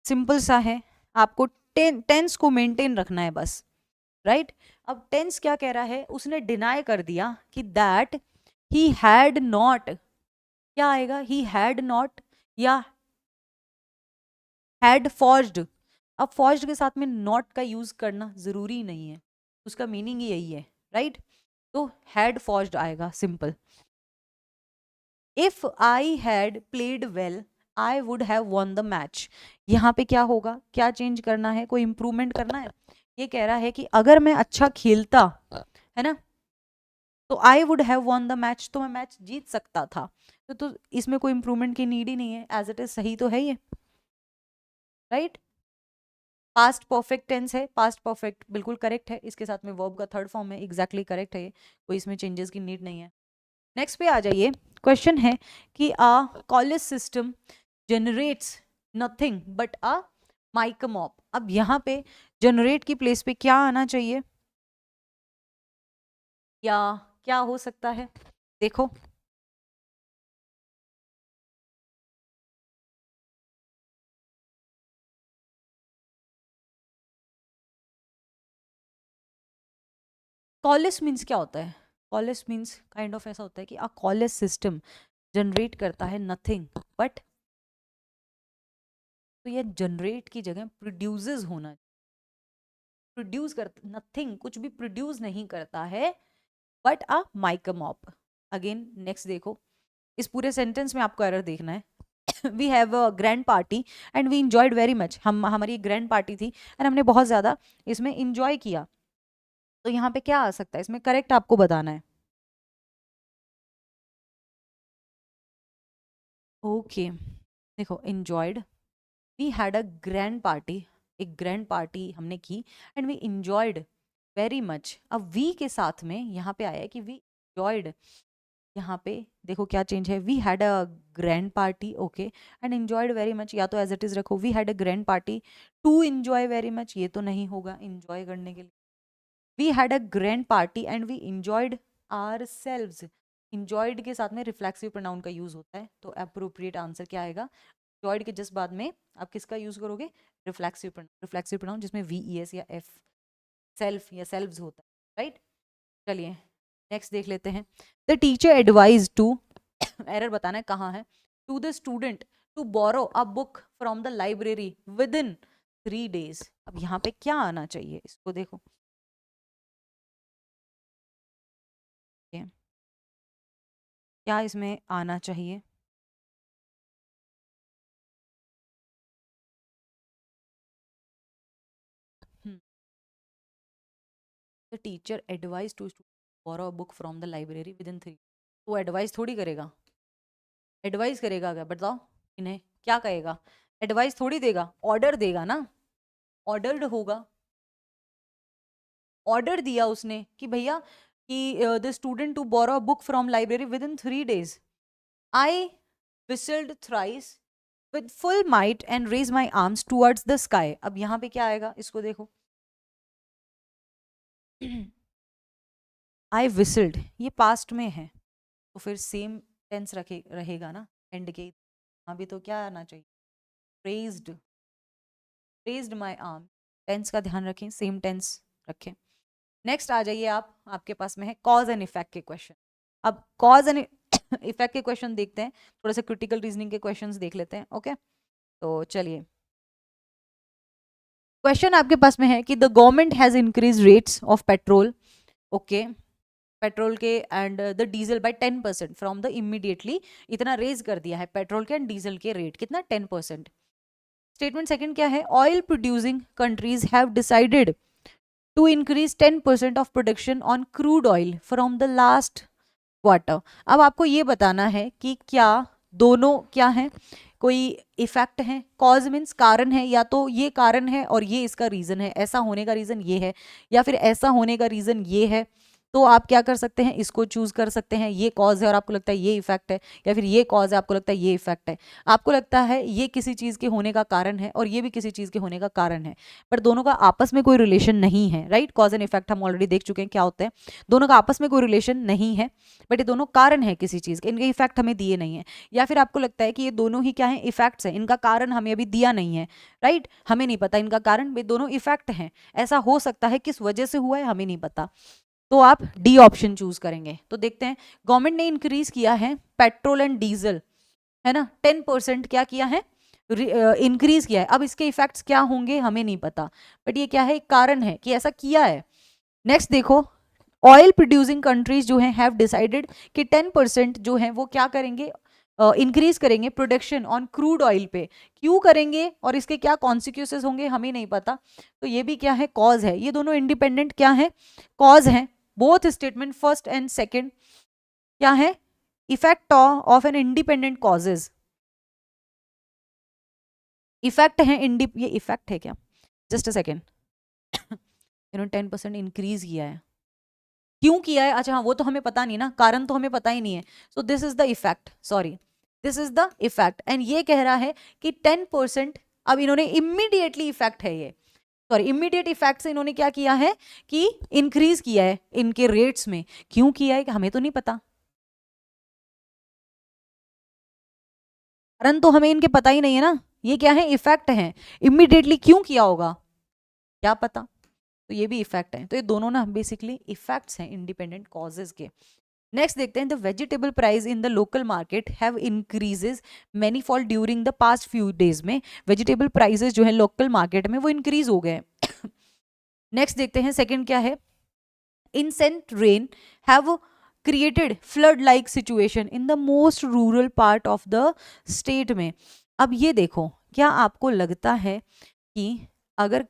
सिंपल सा है, आपको टेंस को मेंटेन रखना है बस, राइट। अब टेंस क्या कह रहा है, उसने डिनाई कर दिया कि दैट ही हैड नॉट, क्या आएगा, ही हैड नॉट या हैड फॉर्ज्ड। अब फॉर्ज्ड के साथ में नॉट का यूज करना जरूरी नहीं है, उसका मीनिंग ही यही है, राइट। तो हैड फॉर्ज्ड आएगा, simple. If I had played well I would have won the match. यहाँ पे क्या होगा, क्या चेंज करना है, कोई इंप्रूवमेंट करना है, ये कह रहा है कि अगर मैं अच्छा खेलता, है ना, तो I would have won the match, तो मैं मैच जीत सकता था। तो इसमें कोई इंप्रूवमेंट की नीड ही नहीं है, एज इट इज सही तो है ये, राइट। पास्ट परफेक्ट टेंस है, पास्ट परफेक्ट बिल्कुल करेक्ट है, इसके साथ में वर्ब का थर्ड फॉर्म है, एग्जैक्टली करेक्ट है ये, कोई इसमें चेंजेस की नीड नहीं है। नेक्स्ट पे आ जाइए, क्वेश्चन है कि a college system generates nothing but a माइकमॉप। अब यहाँ पे जनरेट की प्लेस पे क्या आना चाहिए, या क्या हो सकता है, देखो, कॉलेज मीन्स क्या होता है, कॉलेज मीन्स काइंड ऑफ ऐसा होता है कि अ कॉलेज सिस्टम जनरेट करता है नथिंग बट, तो ये जनरेट की जगह प्रोड्यूसेस होना, प्रोड्यूस कर, नथिंग कुछ भी प्रोड्यूस नहीं करता है बट अ माइकमॉप। अगेन नेक्स्ट देखो, इस पूरे सेंटेंस में आपको एरर देखना है, we have a grand party and we enjoyed very much, हम हमारी ग्रैंड पार्टी थी एंड हमने बहुत ज़्यादा इसमें इंजॉय किया। तो यहाँ पे क्या आ सकता है, इसमें करेक्ट आपको बताना है। ओके देखो, enjoyed, we had a grand party, एक ग्रैंड पार्टी हमने की and we enjoyed very much. अब वी के साथ में यहाँ पे आया है कि वी इंजॉयड, यहाँ पे देखो क्या चेंज है, we had a grand party okay and enjoyed very much, या तो एज इट इज रखो we had a grand party to enjoy very much, ये तो नहीं होगा एंजॉय करने के लिए। We had a grand party and we enjoyed ourselves, enjoyed के साथ में रिफ्लेक्सिव प्रोनाउन का यूज होता है, तो अप्रोप्रिएट आंसर क्या आएगा, इंजॉयड के जस्ट बाद में आप किसका यूज करोगे, रिफ्लेक्सिव प्रोनाउन, रिफ्लेक्सिव प्रोनाउन जिसमें वी ई एस या एफ, सेल्फ या सेल्व्स होता है, राइट। चलिए नेक्स्ट देख लेते हैं। The teacher advise to, error बताना है कहाँ है, to the student to borrow a book from the library within 3 days। अब यहाँ पे क्या आना चाहिए, इसको देखो, ये क्या इसमें आना चाहिए, the teacher advise to borrow a book from the library within 3। वो एडवाइस थोड़ी करेगा, एडवाइस करेगा क्या बताओ, इन्हें क्या कहेगा, एडवाइस थोड़ी देगा, ऑर्डर देगा ना, ऑर्डर्ड होगा, ऑर्डर दिया उसने कि भैया कि the student to borrow a book from library within 3 days। I whistled thrice with full might and raise my arms towards the sky. अब यहाँ पे क्या आएगा, इसको देखो, आई विसल्ड ये पास्ट में है, तो फिर सेम टेंस रखे रहेगा ना एंड के, यहाँ भी तो क्या आना चाहिए, raised, raised my arm, tense का ध्यान रखें, सेम टेंस रखें। नेक्स्ट आ जाइए आप, आपके पास में है कॉज एंड इफेक्ट के क्वेश्चन। अब कॉज एंड इफेक्ट के क्वेश्चन देखते हैं, थोड़ा सा क्रिटिकल रीजनिंग के क्वेश्चंस देख लेते हैं, ओके। तो चलिए, क्वेश्चन आपके पास में है कि the government has increase rates of petrol, okay, petrol के and the diesel by 10% from the immediately, इतना रेज कर दिया है पेट्रोल के एंड डीजल के रेट, कितना 10%। स्टेटमेंट सेकंड क्या है, oil producing countries have decided to increase 10% of production on crude oil from the last quarter. अब आपको ये बताना है कि क्या दोनों क्या है, कोई इफेक्ट है, कॉज मीन्स कारण है, या तो ये कारण है और ये इसका रीजन है, ऐसा होने का रीजन ये है, या फिर ऐसा होने का रीजन ये है। तो आप क्या कर सकते हैं, इसको चूज कर सकते हैं, ये कॉज है और आपको लगता है ये इफेक्ट है, या फिर ये कॉज है आपको लगता है ये इफेक्ट है। आपको लगता है ये किसी चीज के होने का कारण है और ये भी किसी चीज के होने का कारण है, पर दोनों का आपस में कोई रिलेशन नहीं है, राइट। कॉज एंड इफेक्ट हम ऑलरेडी देख चुके हैं क्या होते हैं, दोनों का आपस में कोई रिलेशन नहीं है, बट ये दोनों कारण है किसी चीज के, इनके इफेक्ट हमें दिए नहीं है। या फिर आपको लगता है कि ये दोनों ही क्या है, इफेक्ट्स हैं, इनका कारण हमें अभी दिया नहीं है, राइट, हमें नहीं पता इनका कारण, वे दोनों इफेक्ट हैं, ऐसा हो सकता है किस वजह से हुआ है हमें नहीं पता, तो आप डी ऑप्शन चूज करेंगे। तो देखते हैं, गवर्नमेंट ने इंक्रीज किया है पेट्रोल एंड डीजल, है ना, 10% क्या किया है, इंक्रीज किया है। अब इसके इफेक्ट्स क्या होंगे हमें नहीं पता, बट ये क्या है, एक कारण है कि ऐसा किया है। नेक्स्ट देखो, ऑयल प्रोड्यूसिंग कंट्रीज जो हैं हैव डिसाइडेड कि 10% जो है वो क्या करेंगे, इंक्रीज करेंगे प्रोडक्शन ऑन क्रूड ऑयल पे, क्यों करेंगे और इसके क्या कॉन्सिक्वेंसेस होंगे हमें नहीं पता। तो ये भी क्या है, कॉज है, ये दोनों इंडिपेंडेंट क्या है, कॉज है। Both statement first and second क्या है, effect of an independent causes, effect है, ये इफेक्ट है क्या, जस्ट अ सेकेंड, इन्होंने 10% इंक्रीज किया है, क्यों किया है, अच्छा हाँ वो तो हमें पता नहीं ना, कारण तो हमें पता ही नहीं है, so this is the effect, sorry this is the effect. And ये कह रहा है कि 10% अब इन्होंने इमीडिएटली इफेक्ट है ये, सॉरी इमीडिएट इफेक्ट से इन्होंने क्या किया है कि इंक्रीज किया है इनके रेट्स में, क्यों किया है हमें तो नहीं पता, कारण तो हमें इनके पता ही नहीं है ना, ये क्या है, इफेक्ट है, इमीडिएटली क्यों किया होगा क्या पता, तो ये भी इफेक्ट है। तो ये दोनों ना बेसिकली इफेक्ट्स हैं इंडिपेंडेंट कॉजेज के। नेक्स्ट देखते हैं, the vegetable price in the local market have increases many fall during the past few days में, वेजिटेबल प्राइसेस जो है लोकल मार्केट में वो इंक्रीज हो गए। नेक्स्ट देखते हैं, सेकंड क्या है, incessant rain have created flood like situation in the most rural part of the state में। अब ये देखो, क्या आपको लगता है कि अगर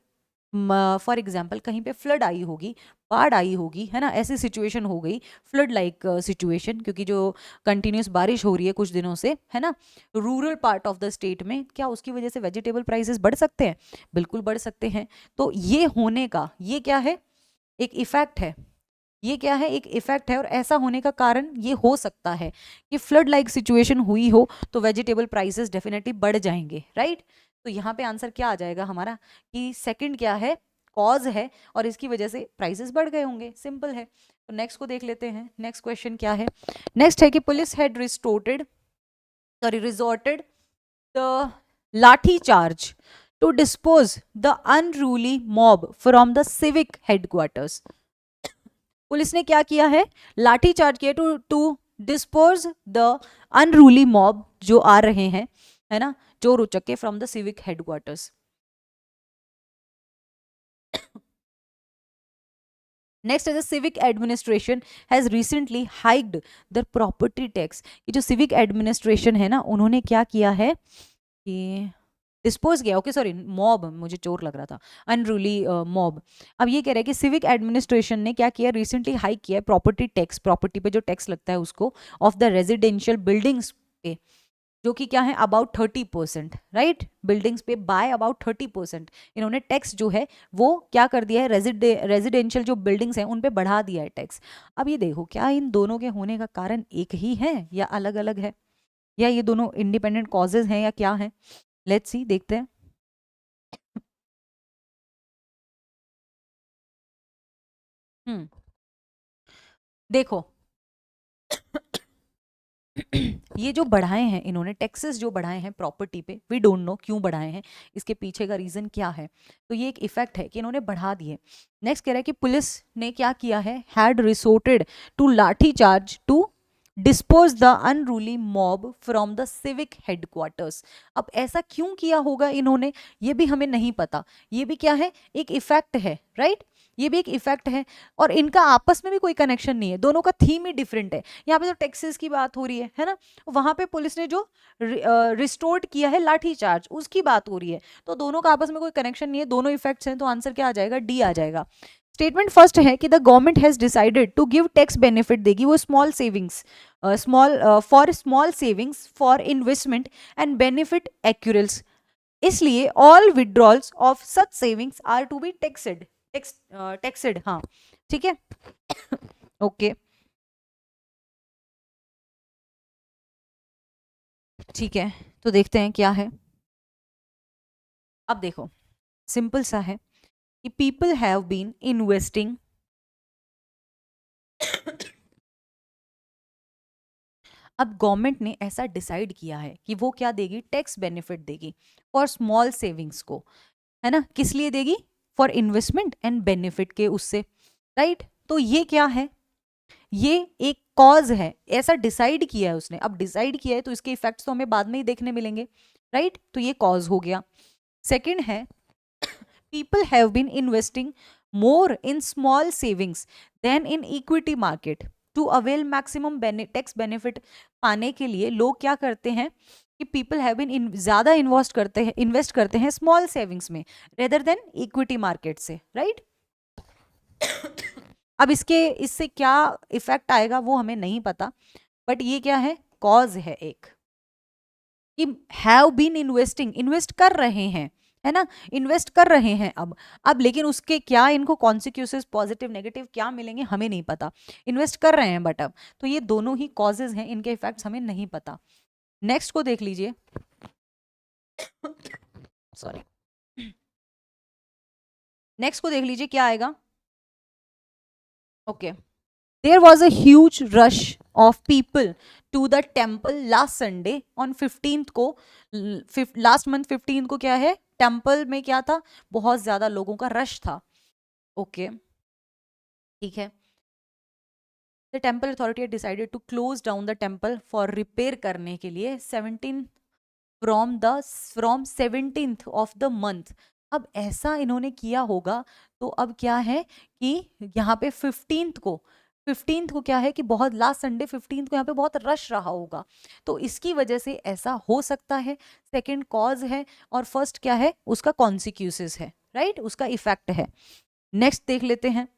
फॉर एग्जाम्पल कहीं पे फ्लड आई होगी, बाढ़ आई होगी, है ना, ऐसी सिचुएशन हो गई, फ्लड लाइक सिचुएशन, क्योंकि जो कंटिन्यूस बारिश हो रही है कुछ दिनों से, है ना, rural part of the state में, क्या उसकी वजह से वेजिटेबल प्राइसेस बढ़ सकते हैं? बिल्कुल बढ़ सकते हैं। तो ये होने का, ये क्या है, एक इफेक्ट है। ये क्या है, एक इफेक्ट है। और ऐसा होने का कारण ये हो सकता है कि फ्लड लाइक सिचुएशन हुई हो तो वेजिटेबल प्राइसेस डेफिनेटली बढ़ जाएंगे, राइट। तो यहाँ पे आंसर क्या आ जाएगा हमारा कि सेकंड क्या है, कॉज है, और इसकी वजह से प्राइसेस बढ़ गए होंगे, सिंपल है। तो नेक्स्ट को देख लेते हैं। नेक्स्ट क्वेश्चन क्या है? नेक्स्ट है कि police had resorted the lathi charge to dispose the unruly mob from the civic headquarters. Police ने क्या किया है? लाठी चार्ज किया to to dispose the unruly mob, जो आ रहे हैं, है ना, चोर उचक्के from the civic headquarters. Next है civic administration has recently hiked the property tax. ये जो सिविक एडमिनिस्ट्रेशन है ना, उन्होंने क्या किया है कि डिस्पोज किया, ओके सॉरी, मॉब, मुझे चोर लग रहा था, अनरूली मॉब। अब ये कह रहे हैं कि सिविक एडमिनिस्ट्रेशन ने क्या किया, रिसेंटली हाइक किया प्रॉपर्टी टैक्स, प्रॉपर्टी पे जो टैक्स लगता है उसको, ऑफ द रेजिडेंशियल बिल्डिंग्स पे, जो कि क्या है अबाउट 30%, राइट, बिल्डिंग्स पे बाय अबाउट 30% इन्होंने टैक्स जो है वो क्या कर दिया है, रेजिडेंशियल जो बिल्डिंग्स हैं उन पे बढ़ा दिया है टैक्स। अब ये देखो, क्या इन दोनों के होने का कारण एक ही है या अलग अलग है, या ये दोनों इंडिपेंडेंट कॉजेज हैं या क्या है? लेट्स सी, देखते हैं। हम्म, देखो ये जो बढ़ाए हैं इन्होंने टैक्सेस, जो बढ़ाए हैं प्रॉपर्टी पे, वी डोंट नो क्यों बढ़ाए हैं, इसके पीछे का रीजन क्या है। तो ये एक इफेक्ट है कि इन्होंने बढ़ा दिए। नेक्स्ट कह रहा है कि पुलिस ने क्या किया है, had resorted to lathi charge to dispose the unruly mob from the civic headquarters. अब ऐसा क्यों किया होगा इन्होंने, ये भी हमें नहीं पता। ये भी क्या है, एक इफेक्ट है, राइट, ये भी एक इफेक्ट है। और इनका आपस में भी कोई कनेक्शन नहीं है, दोनों का थीम ही डिफरेंट है। यहाँ पे तो टैक्सेस की बात हो रही है ना, वहां पे पुलिस ने जो रिस्टोर्ड किया है लाठी चार्ज, उसकी बात हो रही है। तो दोनों का आपस में कोई कनेक्शन नहीं है, दोनों इफेक्ट्स हैं। तो आंसर क्या आ जाएगा, डी आ जाएगा। स्टेटमेंट फर्स्ट है कि the government has decided to give tax benefit, देगी वो small savings, small savings for investment and benefit accruals, इसलिए all withdrawals of such savings are to be taxed. हाँ ठीक है। ओके ठीक है, तो देखते हैं क्या है। अब देखो, सिंपल सा है कि पीपल हैव बीन इन्वेस्टिंग अब गवर्नमेंट ने ऐसा डिसाइड किया है कि वो क्या देगी, टैक्स बेनिफिट देगी फॉर स्मॉल सेविंग्स को, है ना, किस लिए देगी, फॉर इन्वेस्टमेंट एंड बेनिफिट के उससे, राइट। तो ये क्या है, ये एक कॉज है, ऐसा डिसाइड किया है उसने। अब डिसाइड किया है तो इसके इफेक्ट्स तो हमें बाद में ही देखने मिलेंगे, राइट। तो ये कॉज हो गया। सेकंड है, people have been investing more in small savings than in equity market to avail maximum tax benefit। पाने के लिए लोग क्या करते हैं कि people have been ज्यादा इन्वेस्ट करते हैं स्मॉल सेविंग्स में रेदर देन इक्विटी मार्केट से, राइट। अब इससे क्या इफेक्ट आएगा वो हमें नहीं पता, बट ये क्या है, कॉज है एक, कि हैव बीन इन्वेस्टिंग, इन्वेस्ट कर रहे हैं, है ना, इन्वेस्ट कर रहे हैं। अब लेकिन उसके क्या इनको कॉन्सिक्वेंसेस पॉजिटिव नेगेटिव क्या मिलेंगे हमें नहीं पता, इन्वेस्ट कर रहे हैं बट अब, तो ये दोनों ही कॉजेज हैं, इनके इफेक्ट्स हमें नहीं पता। नेक्स्ट को देख लीजिए, सॉरी, नेक्स्ट को देख लीजिए क्या आएगा। Okay, there was a huge rush of people to the temple last Sunday on 15th को, लास्ट मंथ 15th को क्या है, टेम्पल में क्या था, बहुत ज्यादा लोगों का रश था। ओके ठीक है, the temple authority decided to close down the temple for repair करने के लिए 17 from 17th of the month. अब ऐसा इन्होंने किया होगा, तो अब क्या है कि यहाँ पे 15th को 15th को क्या है कि बहुत लास्ट संडे 15th को यहाँ पे बहुत रश रहा होगा, तो इसकी वजह से ऐसा हो सकता है। सेकंड कॉज है, और फर्स्ट क्या है, उसका कॉन्सिक्यूसेस है, राइट, उसका इफेक्ट है। नेक्स्ट देख लेते हैं।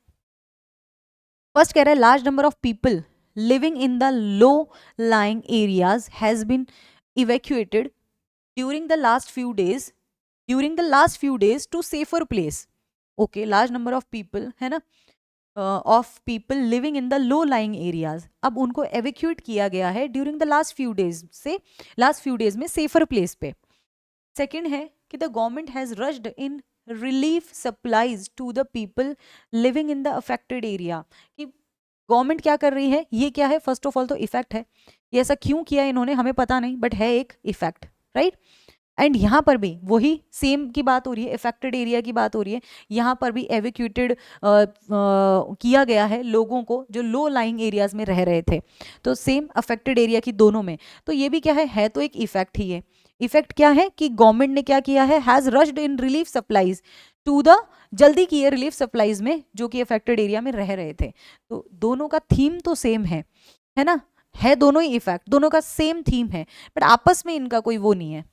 फर्स्ट कह रहा है large number of people living in the low lying areas has been evacuated during the last few days to safer place. Okay, large number of people है ना, of people living in the low lying areas, अब उनको evacuate किया गया है during the last few days में safer place पे। Second है कि the government has rushed in relief supplies to the people living in the affected area, कि गवर्नमेंट क्या कर रही है, ये क्या है, फर्स्ट ऑफ ऑल तो इफेक्ट है, ये ऐसा क्यों किया इन्होंने हमें पता नहीं, बट है एक इफेक्ट, राइट। एंड यहाँ पर भी वही सेम की बात हो रही है, इफेक्टेड एरिया की बात हो रही है, यहाँ पर भी एवेक्यूटेड किया गया है लोगों को जो लो लाइंग एरियाज में रह रहे थे, तो सेम अफेक्टेड एरिया की दोनों में, तो ये भी क्या है तो एक इफेक्ट ही है। इफेक्ट क्या है कि गवर्नमेंट ने क्या किया है, has rushed in relief supplies to the, जल्दी की है रिलीफ सप्लाईज में जो कि अफेक्टेड एरिया में रह रहे थे, तो दोनों का थीम तो सेम है ना, है दोनों ही इफेक्ट, दोनों का सेम थीम है, बट आपस में इनका कोई वो नहीं है,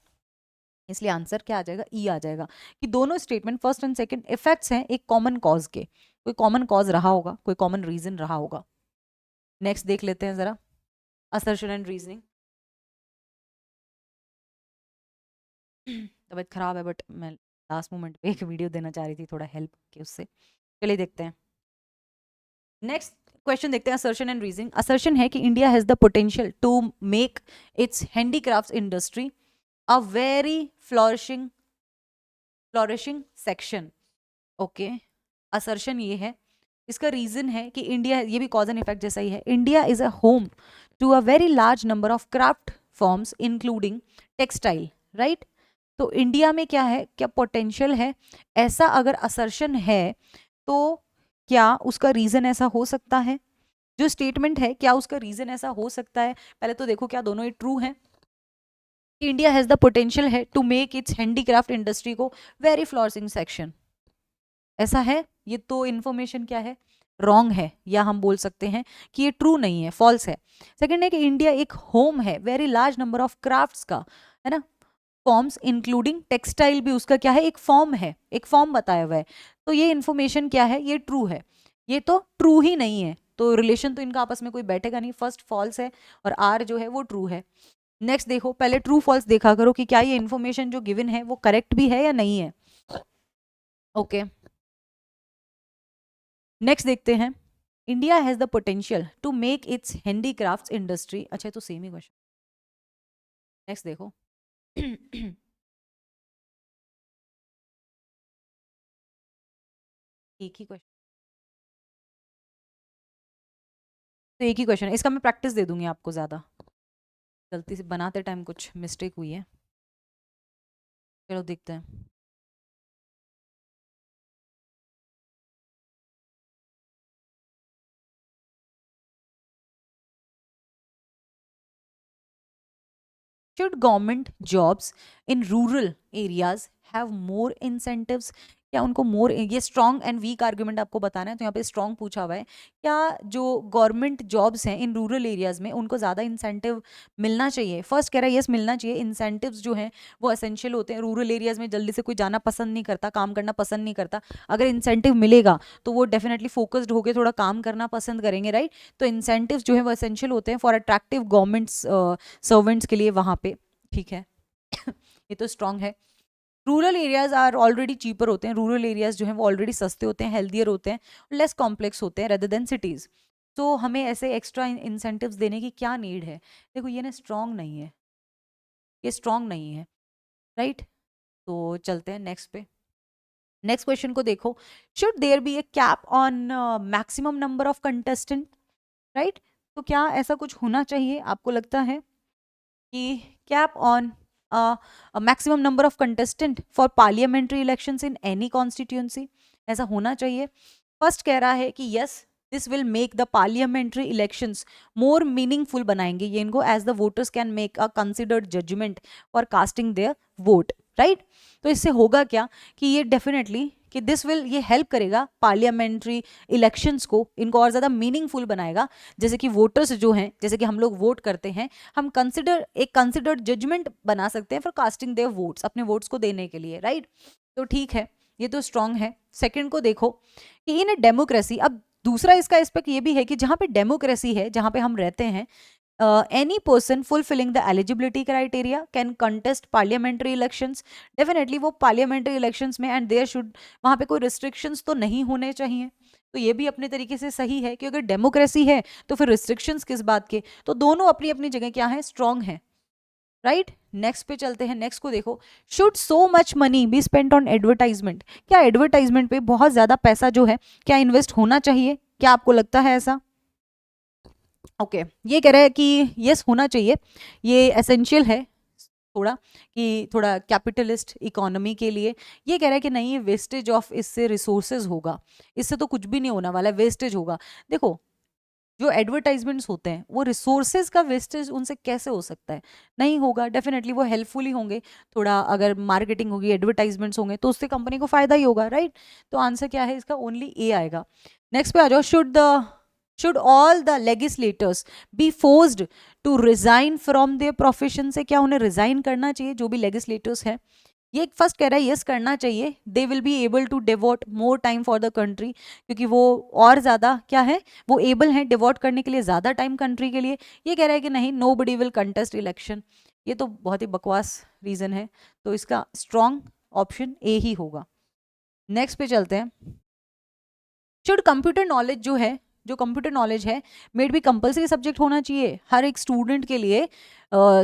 इसलिए आंसर क्या आ जाएगा, ई आ जाएगा, कि दोनों statement first and second effects हैं एक कॉमन कॉज के, कोई कॉमन कॉज रहा होगा, कोई कॉमन रीजन रहा होगा। नेक्स्ट देख लेते हैं जरा, असर्शन एंड रीजनिंग। तबीयत खराब है बट मैं लास्ट मोमेंट पे एक वीडियो देना चाह रही थी थोड़ा हेल्प के उससे, चलिए देखते हैं। नेक्स्ट क्वेश्चन देखते हैं, असर्शन एंड रीजनिंग। असर्शन है कि India has the potential to make its handicrafts industry a very flourishing section. Okay, assertion ये है, इसका रीजन है कि इंडिया, ये भी कॉज एंड इफेक्ट जैसा ही है, India is a home to a very large number of craft forms including textile, right. तो इंडिया में क्या है, क्या पोटेंशियल है, ऐसा अगर असर्शन है तो क्या उसका रीजन ऐसा हो सकता है, जो स्टेटमेंट है क्या उसका रीजन ऐसा हो सकता है। पहले तो देखो क्या दोनों ही ट्रू है, इंडिया हैज द पोटेंशियल है to make its handicraft industry को वेरी फ्लोरिशिंग सेक्शन, ऐसा है, ये तो इन्फॉर्मेशन क्या है, रॉन्ग है, या हम बोल सकते हैं कि ये ट्रू नहीं है, फॉल्स है। सेकंड है कि इंडिया एक होम है very large number of crafts का, है ना, फॉर्म्स इंक्लूडिंग टेक्सटाइल भी उसका क्या है, एक फॉर्म है, एक फॉर्म बताया हुआ है, तो ये इन्फॉर्मेशन क्या है, ये ट्रू है, ये तो ट्रू ही नहीं है, तो रिलेशन तो इनका आपस में कोई बैठेगा नहीं, फर्स्ट फॉल्स है और आर जो है वो ट्रू है। नेक्स्ट देखो, पहले ट्रू फॉल्स देखा करो कि क्या ये इन्फॉर्मेशन जो गिवन है वो करेक्ट भी है या नहीं है। ओके, नेक्स्ट देखते हैं, India has the potential to make its handicrafts industry, अच्छा तो सेम ही क्वेश्चन, नेक्स्ट देखो। एक ही क्वेश्चन, तो एक ही क्वेश्चन है, इसका मैं प्रैक्टिस दे दूंगी आपको, ज्यादा गलती से बनाते टाइम कुछ मिस्टेक हुई है, चलो देखते हैं। Should government jobs in rural areas have more incentives? क्या उनको मोर, ये स्ट्रॉन्ग एंड वीक आर्ग्यूमेंट आपको बताना है, तो यहाँ पे स्ट्रॉन्ग पूछा हुआ है, क्या जो गवर्नमेंट जॉब्स हैं इन रूरल एरियाज में उनको ज़्यादा इंसेंटिव मिलना चाहिए। फर्स्ट कह रहा है यस मिलना चाहिए, इंसेंटिव्स जो हैं वो एसेंशियल होते हैं, रूरल एरियाज में जल्दी से कोई जाना पसंद नहीं करता, काम करना पसंद नहीं करता, अगर इंसेंटिव मिलेगा तो वो डेफिनेटली फोकस्ड होकर थोड़ा काम करना पसंद करेंगे, राइट। तो इंसेंटिव्स जो है वो एसेंशियल होते हैं फॉर अट्रैक्टिव गवर्नमेंट सर्वेंट्स के लिए वहाँ पे, ठीक है। ये तो स्ट्रॉन्ग है। Rural areas are already cheaper होते हैं, रूरल एरियाज जो हैं वो ऑलरेडी सस्ते होते हैं, हेल्दियर होते हैं, लेस कॉम्प्लेक्स होते हैं रेदर देन सिटीज़, तो हमें ऐसे एक्स्ट्रा इंसेंटिव्स देने की क्या नीड है। देखो ये ना स्ट्रॉन्ग नहीं है, ये स्ट्रॉन्ग नहीं है, राइट। तो चलते हैं नेक्स्ट पे, नेक्स्ट क्वेश्चन को देखो, should there be a cap on maximum number of contestant, right. तो क्या ऐसा कुछ होना चाहिए, आपको लगता है कि cap on a maximum number of contestant for parliamentary elections in any constituency, ऐसा होना चाहिए। फर्स्ट कह रहा है कि yes this will make the parliamentary elections more meaningful बनाएंगे ये इनको, as the voters can make a considered judgement for casting their vote, right. तो इससे होगा क्या कि ये डेफिनेटली कि दिस विल, ये हेल्प करेगा पार्लियामेंट्री इलेक्शंस को, इनको और ज़्यादा मीनिंगफुल बनाएगा। जैसे कि वोटर्स जो हैं, जैसे कि हम लोग वोट करते हैं, हम एक कंसिडर्ड जजमेंट बना सकते हैं फॉर कास्टिंग देयर वोट्स, अपने वोट्स को देने के लिए, राइट। तो ठीक है, ये तो स्ट्रांग है। सेकंड को देखो कि इन डेमोक्रेसी, अब दूसरा इसका एस्पेक्ट ये भी है कि जहां पे डेमोक्रेसी है, जहां पे हम रहते हैं, any person fulfilling the eligibility criteria can contest parliamentary elections। definitely वो parliamentary elections में, and there should, वहां पे कोई restrictions तो नहीं होने चाहिए। तो ये भी अपने तरीके से सही है कि अगर डेमोक्रेसी है तो फिर रिस्ट्रिक्शंस किस बात के। तो दोनों अपनी अपनी जगह क्या है, स्ट्रांग है, राइट। नेक्स्ट पे चलते हैं। नेक्स्ट को देखो, should so much money be spent on advertisement. क्या एडवर्टाइजमेंट पे बहुत ज्यादा पैसा जो है क्या इन्वेस्ट होना चाहिए, क्या आपको लगता है ऐसा? ओके ये कह रहा है कि यस होना चाहिए, ये एसेंशियल है थोड़ा, कि थोड़ा कैपिटलिस्ट इकोनॉमी के लिए। ये कह रहा है कि नहीं, वेस्टेज ऑफ इससे रिसोर्सेज होगा, इससे तो कुछ भी नहीं होने वाला है, वेस्टेज होगा। देखो जो एडवर्टाइजमेंट्स होते हैं वो रिसोर्सेज का वेस्टेज उनसे कैसे हो सकता है, नहीं होगा। डेफिनेटली वो हेल्पफुल ही होंगे, थोड़ा अगर मार्केटिंग होगी, एडवर्टाइजमेंट्स होंगे तो उससे कंपनी को फायदा ही होगा, राइट। तो आंसर क्या है इसका, ओनली ए आएगा। नेक्स्ट पे आ जाओ, should all the legislators be forced to resign from their profession. से क्या उन्हें रिजाइन करना चाहिए, जो भी लेगिस्लेटर्स हैं? ये फर्स्ट कह रहा है यस करना चाहिए। They will be able to devote more time for the country, क्योंकि वो और ज़्यादा क्या है, वो एबल हैं डिवोट करने के लिए ज़्यादा टाइम कंट्री के लिए। ये कह रहा है कि नहीं, nobody will contest election. ये तो बहुत ही बकवास रीज़न है, तो इसका स्ट्रॉन्ग ऑप्शन ए ही होगा। नेक्स्ट पे चलते हैं। शुड कंप्यूटर नॉलेज जो है, जो कंप्यूटर नॉलेज है, मेड भी कंपलसरी सब्जेक्ट होना चाहिए हर एक स्टूडेंट के लिए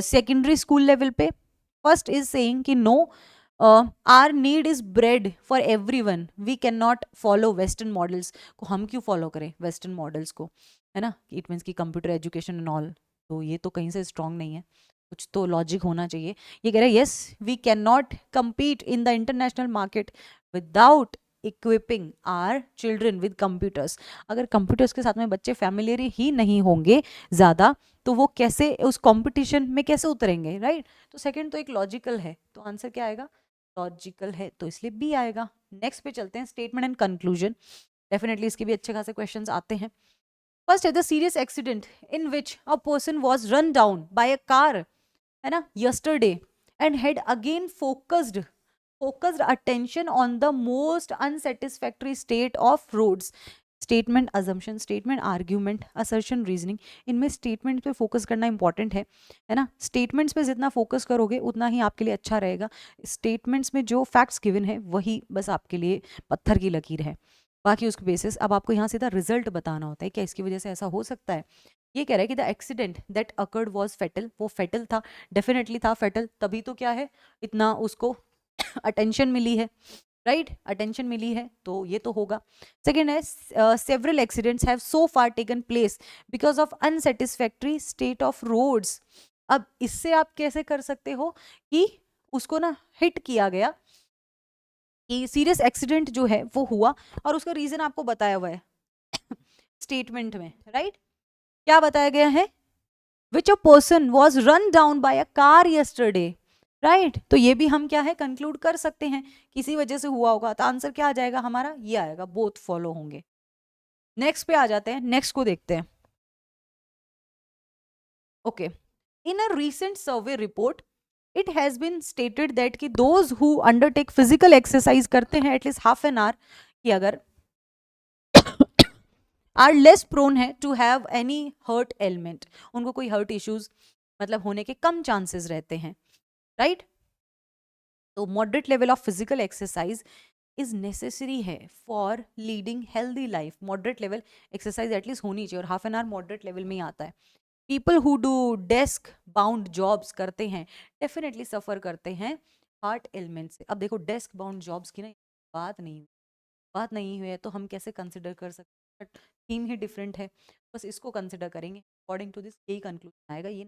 सेकेंडरी स्कूल लेवल पे? फर्स्ट इज सेइंग कि no, our need is bread for everyone, we can not follow western models. को हम क्यों फॉलो करें वेस्टर्न मॉडल्स को, है ना। इट मीन्स की कंप्यूटर एजुकेशन एंड ऑल, तो ये तो कहीं से स्ट्रांग नहीं है, कुछ तो लॉजिक होना चाहिए। ये कह रहे हैं yes we can not compete in the international market without equipping our children with computers. अगर कंप्यूटर्स के साथ में बच्चे फैमिलियर ही नहीं होंगे ज़्यादा, तो वो कैसे उस कंपटीशन में कैसे उतरेंगे, राइट। तो सेकंड तो एक लॉजिकल है, तो आंसर क्या आएगा, लॉजिकल है, तो इसलिए बी आएगा। नेक्स्ट पे चलते हैं, स्टेटमेंट एंड कंक्लूजन। डेफिनेटली इसके भी अच्छे खासे क्वेश्चंस आते हैं। फर्स्ट है the serious accident in which a person was run down by a car, है ना, yesterday, and had again focused attention on the most unsatisfactory state of roads। Statement, assumption, statement, argument, assertion, reasoning, इनमें statement पे focus करना important है ना। Statements पे जितना focus करोगे उतना ही आपके लिए अच्छा रहेगा। स्टेटमेंट्स में जो फैक्ट्स गिवन है वही बस आपके लिए पत्थर की लकीर है, बाकी उसके बेसिस अब आपको यहाँ सीधा रिजल्ट बताना होता है, क्या इसकी वजह से ऐसा हो सकता है। ये कह रहा है कि the accident that occurred was fatal, वो फेटल था, डेफिनेटली था फेटल, तभी तो क्या है इतना उसको अटेंशन मिली है, राइट, अटेंशन मिली है, तो ये तो होगा। सेकेंड है, several accidents have so far taken place because of unsatisfactory state of roads. अब इससे आप कैसे कर सकते हो कि उसको ना हिट किया गया, कि सीरियस एक्सीडेंट जो है वो हुआ और उसका रीजन आपको बताया हुआ है स्टेटमेंट में, राइट। क्या बताया गया है, which a person was run down by a car yesterday, right. तो ये भी हम क्या है कंक्लूड कर सकते हैं, किसी वजह से हुआ होगा। तो आंसर क्या आ जाएगा हमारा, ये आएगा, बोथ फॉलो होंगे। नेक्स्ट पे आ जाते हैं, नेक्स्ट को देखते हैं। Okay, in a recent survey report it has been stated that कि those who undertake physical exercise करते हैं एटलीस्ट हाफ एन आवर, कि अगर आर लेस प्रोन है to have any heart element, उनको कोई हर्ट इश्यूज मतलब होने के कम चांसेस रहते हैं, राइट। तो moderate level of physical exercise is necessary है for leading healthy life. Moderate level exercise at least होनी चाहिए, और half an hour moderate level में ही आता है। People who do desk bound jobs करते हैं डेफिनेटली सफर करते हैं हार्ट एलिमेंट से। अब देखो डेस्क बाउंड जॉब्स की ना बात नहीं हुई है, तो हम कैसे कंसिडर कर सकते हैं, थीम ही डिफरेंट है, बस इसको कंसिडर करेंगे। अकॉर्डिंग टू दिस यही कंक्लूजन आएगा, ये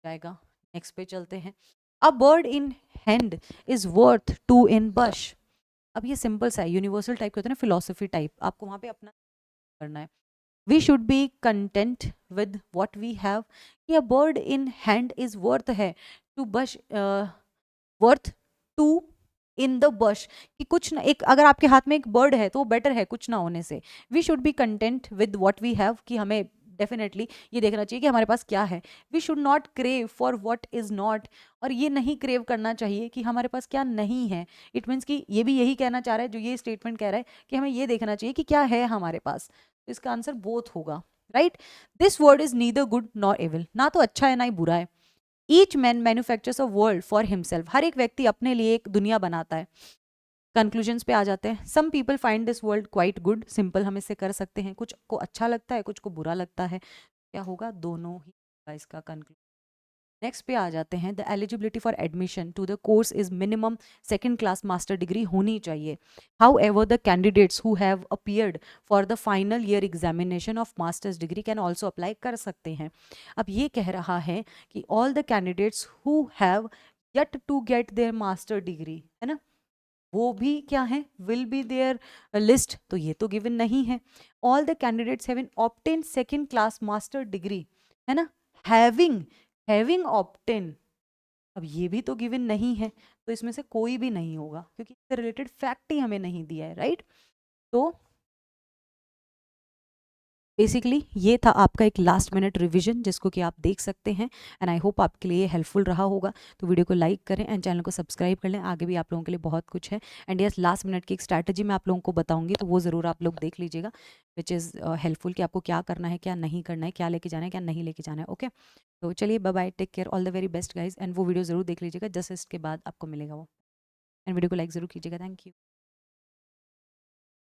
जाएगा। नेक्स्ट पे चलते हैं। A bird in hand is worth two in bush. अब ये सिंपल सा है, यूनिवर्सल टाइप के होते हैं ना, फिलोसफी टाइप, आपको वहां पे अपना करना है। We should be content with what we have, कि a bird in hand is worth है two bush, worth two in the bush, कि कुछ ना, एक अगर आपके हाथ में एक बर्ड है तो वो बेटर है कुछ ना होने से. We should be content with what we have, कि हमें डेफिनेटली ये देखना चाहिए कि हमारे पास क्या है. We should not crave for what is not, और ये नहीं क्रेव करना चाहिए कि हमारे पास क्या नहीं है. इट मीन्स कि ये भी यही कहना चाह रहा है, जो ये स्टेटमेंट कह रहा है, कि हमें ये देखना चाहिए कि क्या है हमारे पास. तो इसका आंसर बोथ होगा, right. This word is neither good nor evil, ना तो अच्छा है ना ही बुरा है. Each man manufactures a world for himself, हर एक व्यक्ति अपने लिए एक दुनिया बनाता है. कंक्लूजन्स पे आ जाते हैं. Some people find this world quite good, simple हम इससे कर सकते हैं. कुछ को अच्छा लगता है, कुछ को बुरा लगता है. क्या होगा? दोनों ही होगा इसका कंक्लूजन. नेक्स्ट पे आ जाते हैं. The eligibility for admission to the course is minimum second class master degree होनी चाहिए. However the candidates who have appeared for the final year examination of masters degree can also apply कर सकते हैं. अब ये कह रहा है कि all the candidates who have yet to get their master degree, है ना, वो भी क्या है, विल बी देयर लिस्ट, तो ये तो गिवन नहीं है. All the candidates having obtain second class master degree, है ना, हैविंग हैविंग ऑब्टेन, अब ये भी तो गिवन नहीं है. तो इसमें से कोई भी नहीं होगा, क्योंकि इससे रिलेटेड फैक्ट ही हमें नहीं दिया है, राइट. तो बेसिकली ये था आपका एक लास्ट मिनट रिवीजन, जिसको कि आप देख सकते हैं. एंड आई होप आपके लिए हेल्पफुल रहा होगा. तो वीडियो को लाइक करें एंड चैनल को सब्सक्राइब कर लें. आगे भी आप लोगों के लिए बहुत कुछ है. एंड यस, लास्ट मिनट की एक स्ट्रैटेजी मैं आप लोगों को बताऊंगी, तो वो ज़रूर आप लोग देख लीजिएगा, विच इज़ हेल्पफुल, कि आपको क्या करना है, क्या नहीं करना है, क्या लेके जाना है, क्या नहीं लेके जाना है. ओके, तो चलिए, bye bye, take care, all the very best guys. And वो वीडियो ज़रूर देख लीजिएगा, जस्ट इसके बाद आपको मिलेगा वो. एंड वीडियो को लाइक ज़रूर कीजिएगा. Thank you.